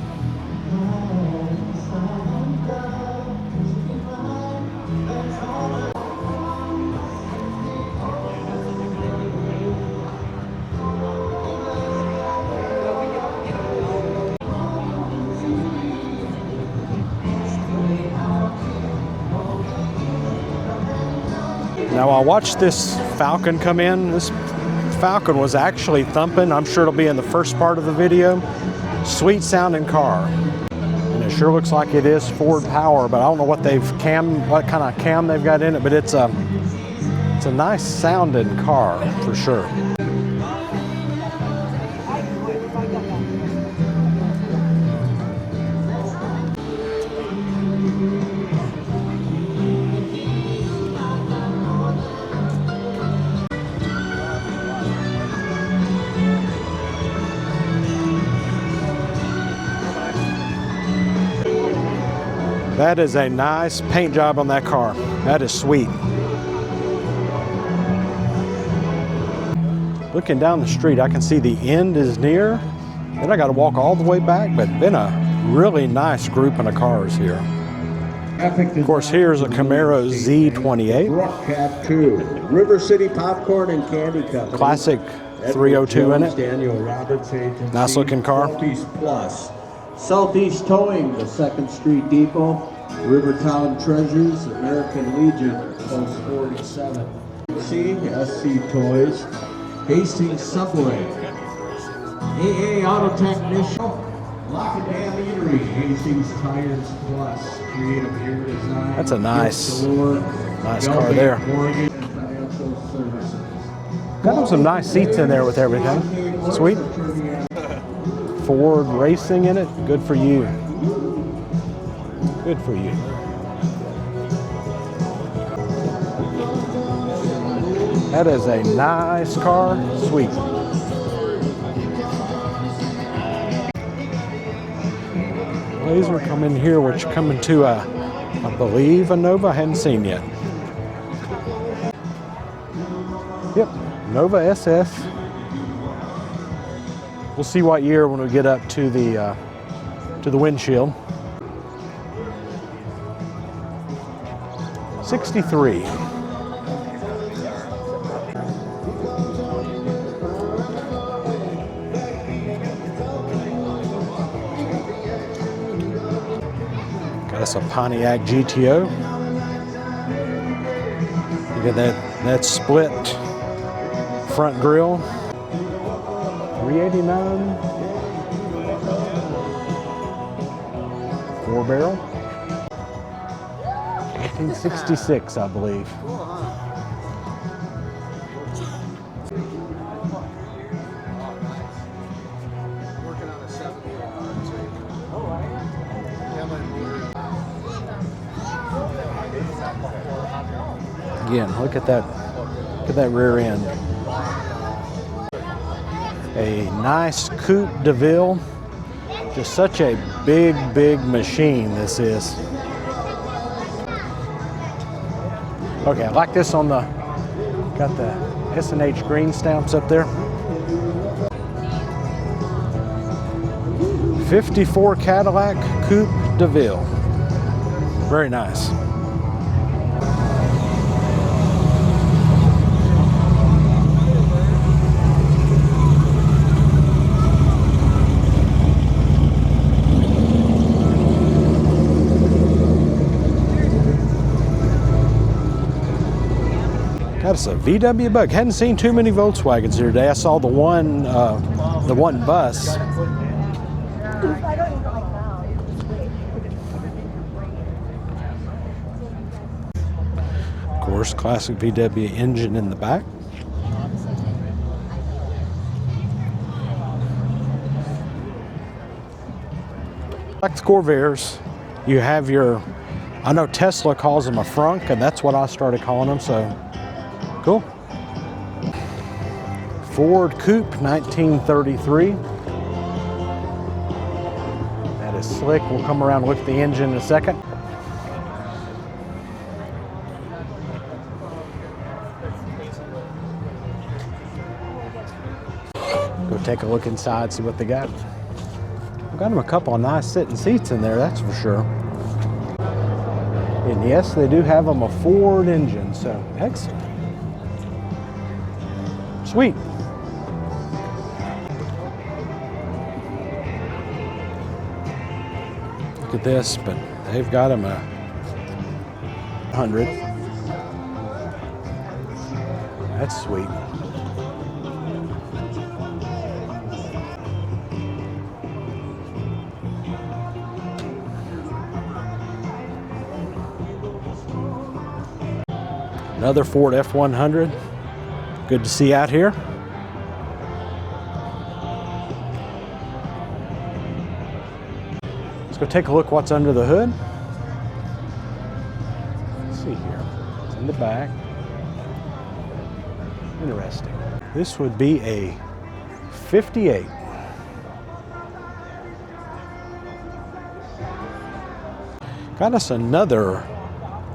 Speaker 1: Now I watched this Falcon come in. This Falcon was actually thumping. I'm sure it'll be in the first part of the video. Sweet sounding car. And it sure looks like it is Ford power, but I don't know what what kind of cam they've got in it, but it's a nice sounding car for sure. That is a nice paint job on that car. That is sweet. Looking down the street, I can see the end is near. Then I got to walk all the way back, but been a really nice grouping of cars here.
Speaker 9: Of
Speaker 1: course, here's a Camaro Z28.
Speaker 9: Brook Cat 2. River City Popcorn and Candy Company.
Speaker 1: Classic 302 in it.
Speaker 9: Daniel Roberts Agency.
Speaker 1: Nice looking car.
Speaker 9: Southeast Plus. Southeast Towing, the 2nd Street Depot. Rivertown Treasures, American Legion, Post 47. SC Toys. Hastings Subway. AA Auto Technician. Lock and Dam Eatery, Hastings Tires Plus, Creative Air Design.
Speaker 1: That's a nice car there. Got some nice seats in there with everything. Sweet. Ford Racing in it. Good for you. Good for you. That is a nice car. Sweet. Laser coming here, which coming to I believe a Nova I hadn't seen yet. Yep, Nova SS. We'll see what year when we get up to the windshield. 63. Got us a Pontiac GTO. Look at that split front grille. 389. 4-barrel. 1966, I believe. Again, look at that rear end. A nice Coupe de Ville. Just such a big machine this is. Okay, I like this on got the S&H green stamps up there. 54 Cadillac Coupe de Ville. Very nice. That's a VW Bug. Hadn't seen too many Volkswagens here today. I saw the one bus. Of course, classic VW engine in the back. Like the Corvairs, you have your, I know Tesla calls them a frunk, and that's what I started calling them, so cool. Ford Coupe, 1933. That is slick. We'll come around and look at the engine in a second. Go take a look inside, see what they got. We've got them a couple of nice sitting seats in there, that's for sure. And yes, they do have them a Ford engine, so excellent. Sweet. Look at this, but they've got them a 100. That's sweet. Another Ford F100. Good to see out here. Let's go take a look what's under the hood. Let's see here. It's in the back. Interesting. This would be a 58. Got us another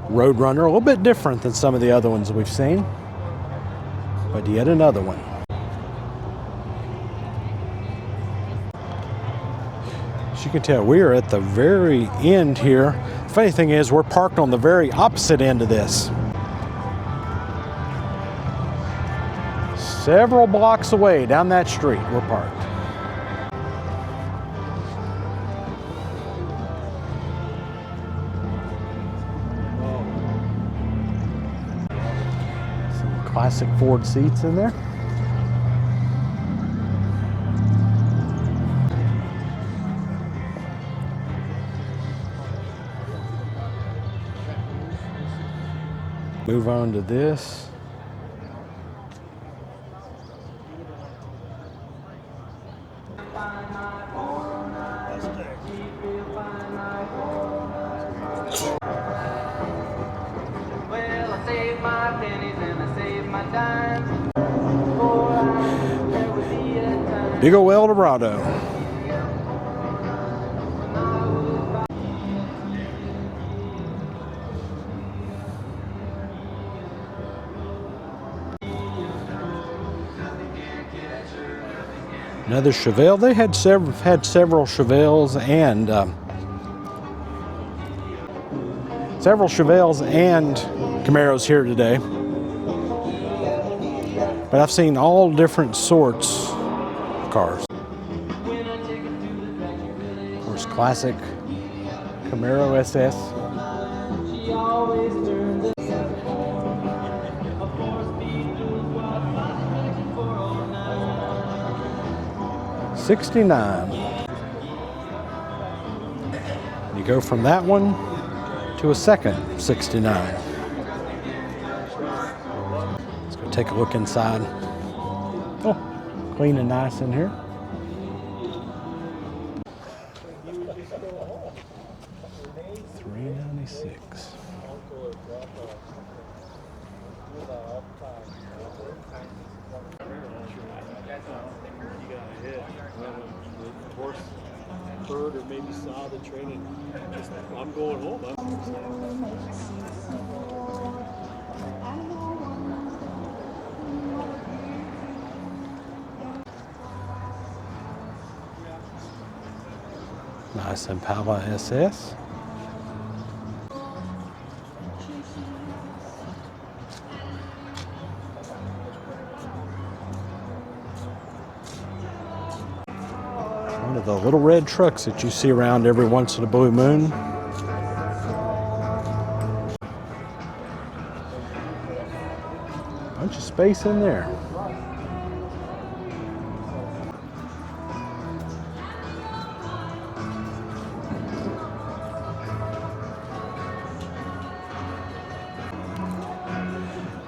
Speaker 1: Roadrunner, a little bit different than some of the other ones we've seen, but yet another one. As you can tell, we are at the very end here. Funny thing is, we're parked on the very opposite end of this. Several blocks away down that street, we're parked. Some classic Ford seats in there. Move on to this.
Speaker 11: Well, I saved my pennies and I saved my dimes. There would be a time
Speaker 1: Big ol' Eldorado. Another Chevelle. They had several Chevelles and Camaros here today. But I've seen all different sorts of cars. Of course, classic Camaro SS.
Speaker 11: she always turned the sun. Of course, people walk by looking for all night.
Speaker 1: 69. You go from that one to a second 69. Let's go take a look inside. Oh, clean and nice in here. $396.
Speaker 3: Heard or maybe saw the training. I'm going home.
Speaker 1: Nice Impala SS. One of the little red trucks that you see around every once in a blue moon. Bunch of space in there.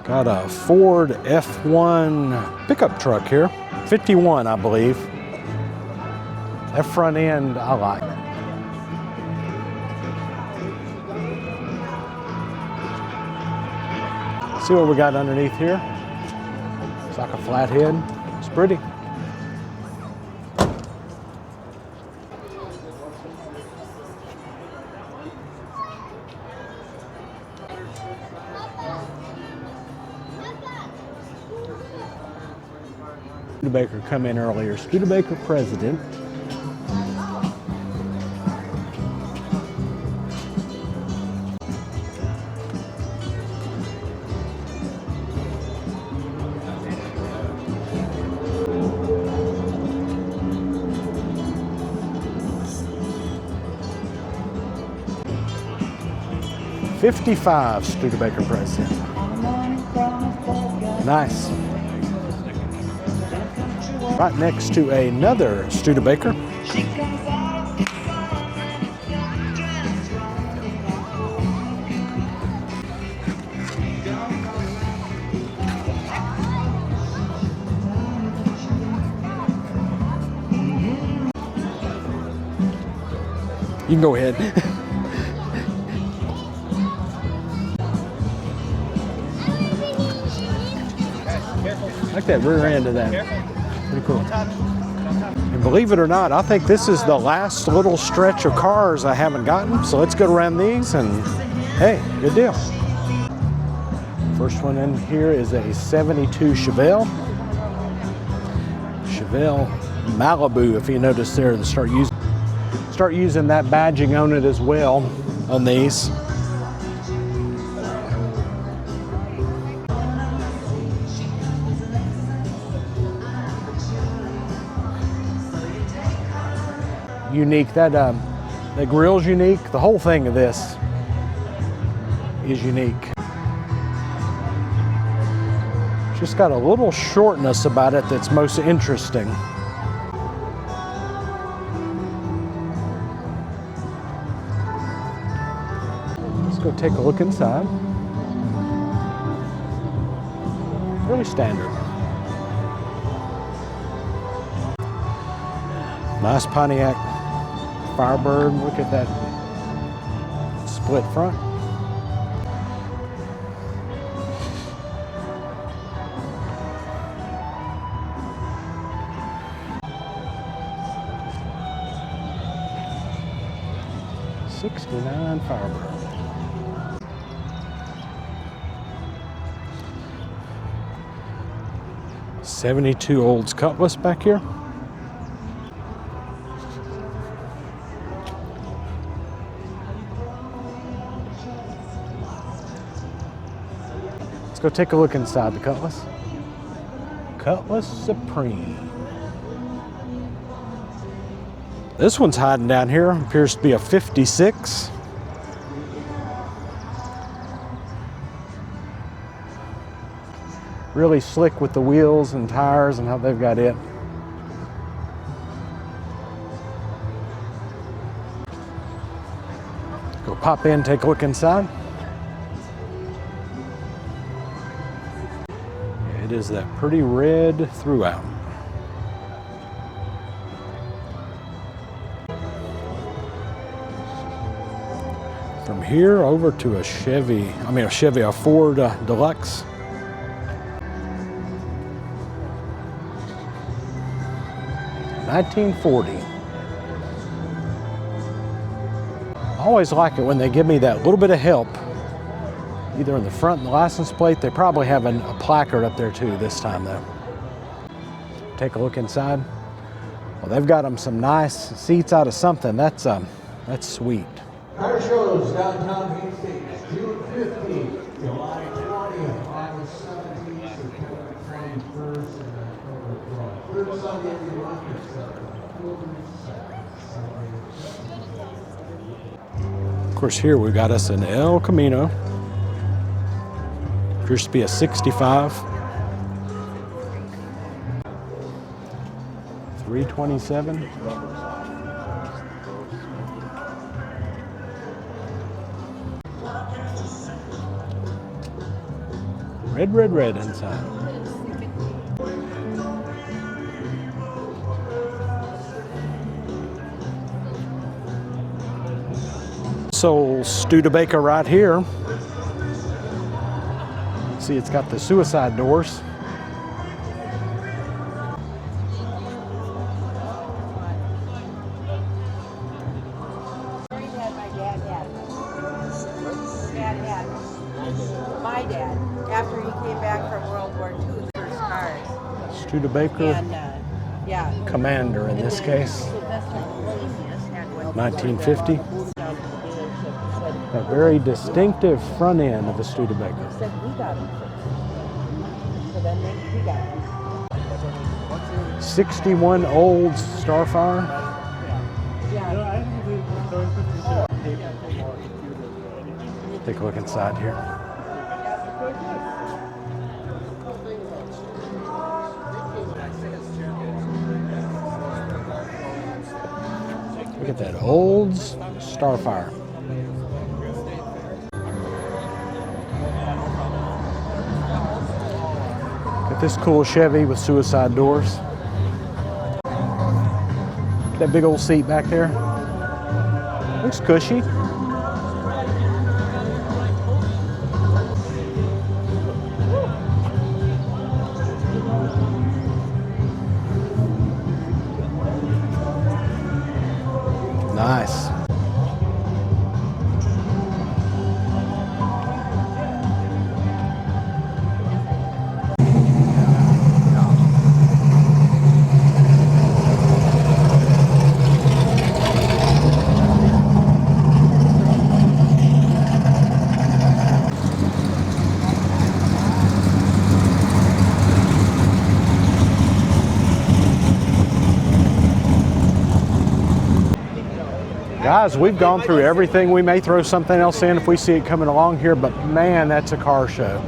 Speaker 1: Got a Ford F1 pickup truck here. 51, I believe. That front end, I like. See what we got underneath here? It's like a flathead. It's pretty. Studebaker come in earlier. Studebaker president. '55 Studebaker president. Nice. Right next to another Studebaker. You can go ahead. I like that rear end of that. Pretty cool. And believe it or not, I think this is the last little stretch of cars I haven't gotten. So let's go around these and hey, good deal. First one in here is a 72 Chevelle. Chevelle Malibu, if you notice there, they start using that badging on it as well. on these. Unique. The grill's unique. The whole thing of this is unique. Just got a little shortness about it that's most interesting. Let's go take a look inside. Really standard. Nice Pontiac Firebird. Look at that split front. '69 Firebird. '72 Olds Cutlass back here. Let's go take a look inside the Cutlass. Cutlass Supreme. This one's hiding down here. Appears to be a 56. Really slick with the wheels and tires and how they've got it. Go pop in, take a look inside. It is that pretty red throughout. From here over to a Ford Deluxe. $1940. I always like it when they give me that little bit of help, either in the front and the license plate. They probably have a placard up there too this time though. Take a look inside. Well, they've got them some nice seats out of something. That's sweet.
Speaker 9: Car shows downtown Hastings, June 15th, July 20th, August 17th, September 21st, and October 12th. Third Sunday of the month is October 2nd.
Speaker 1: Of course, here we got us an El Camino. Appears to be a 65. 327. Red inside. So Studebaker right here. See, it's got the suicide doors.
Speaker 6: My dad, after he came back from World War II, the first cars.
Speaker 1: Studebaker
Speaker 6: And, yeah.
Speaker 1: Commander in this case. 1950. A very distinctive front end of a Studebaker.
Speaker 6: Said we got him. So then we got him.
Speaker 1: 61 Olds Starfire. Take a look inside here. Look at that Olds Starfire. Got this cool Chevy with suicide doors. That big old seat back there. Looks cushy. Nice. Guys, we've gone through everything. We may throw something else in if we see it coming along here, but man, that's a car show.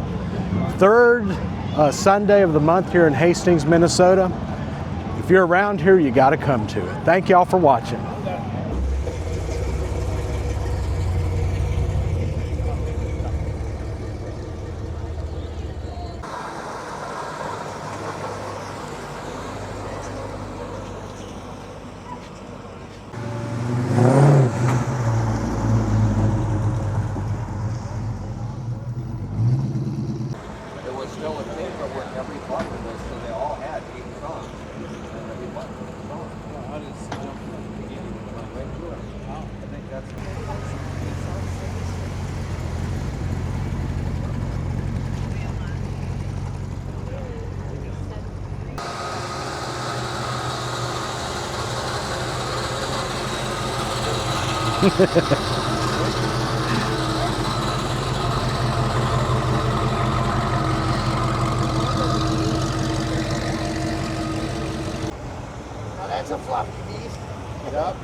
Speaker 1: Third Sunday of the month here in Hastings, Minnesota. If you're around here, you got to come to it. Thank y'all for watching.
Speaker 7: There was still a tape where every button was, so they all had 8 songs. And every button was a song. I just jumped from the beginning and went right through it. I think that's
Speaker 10: Now that's a fluffy beast. Yep.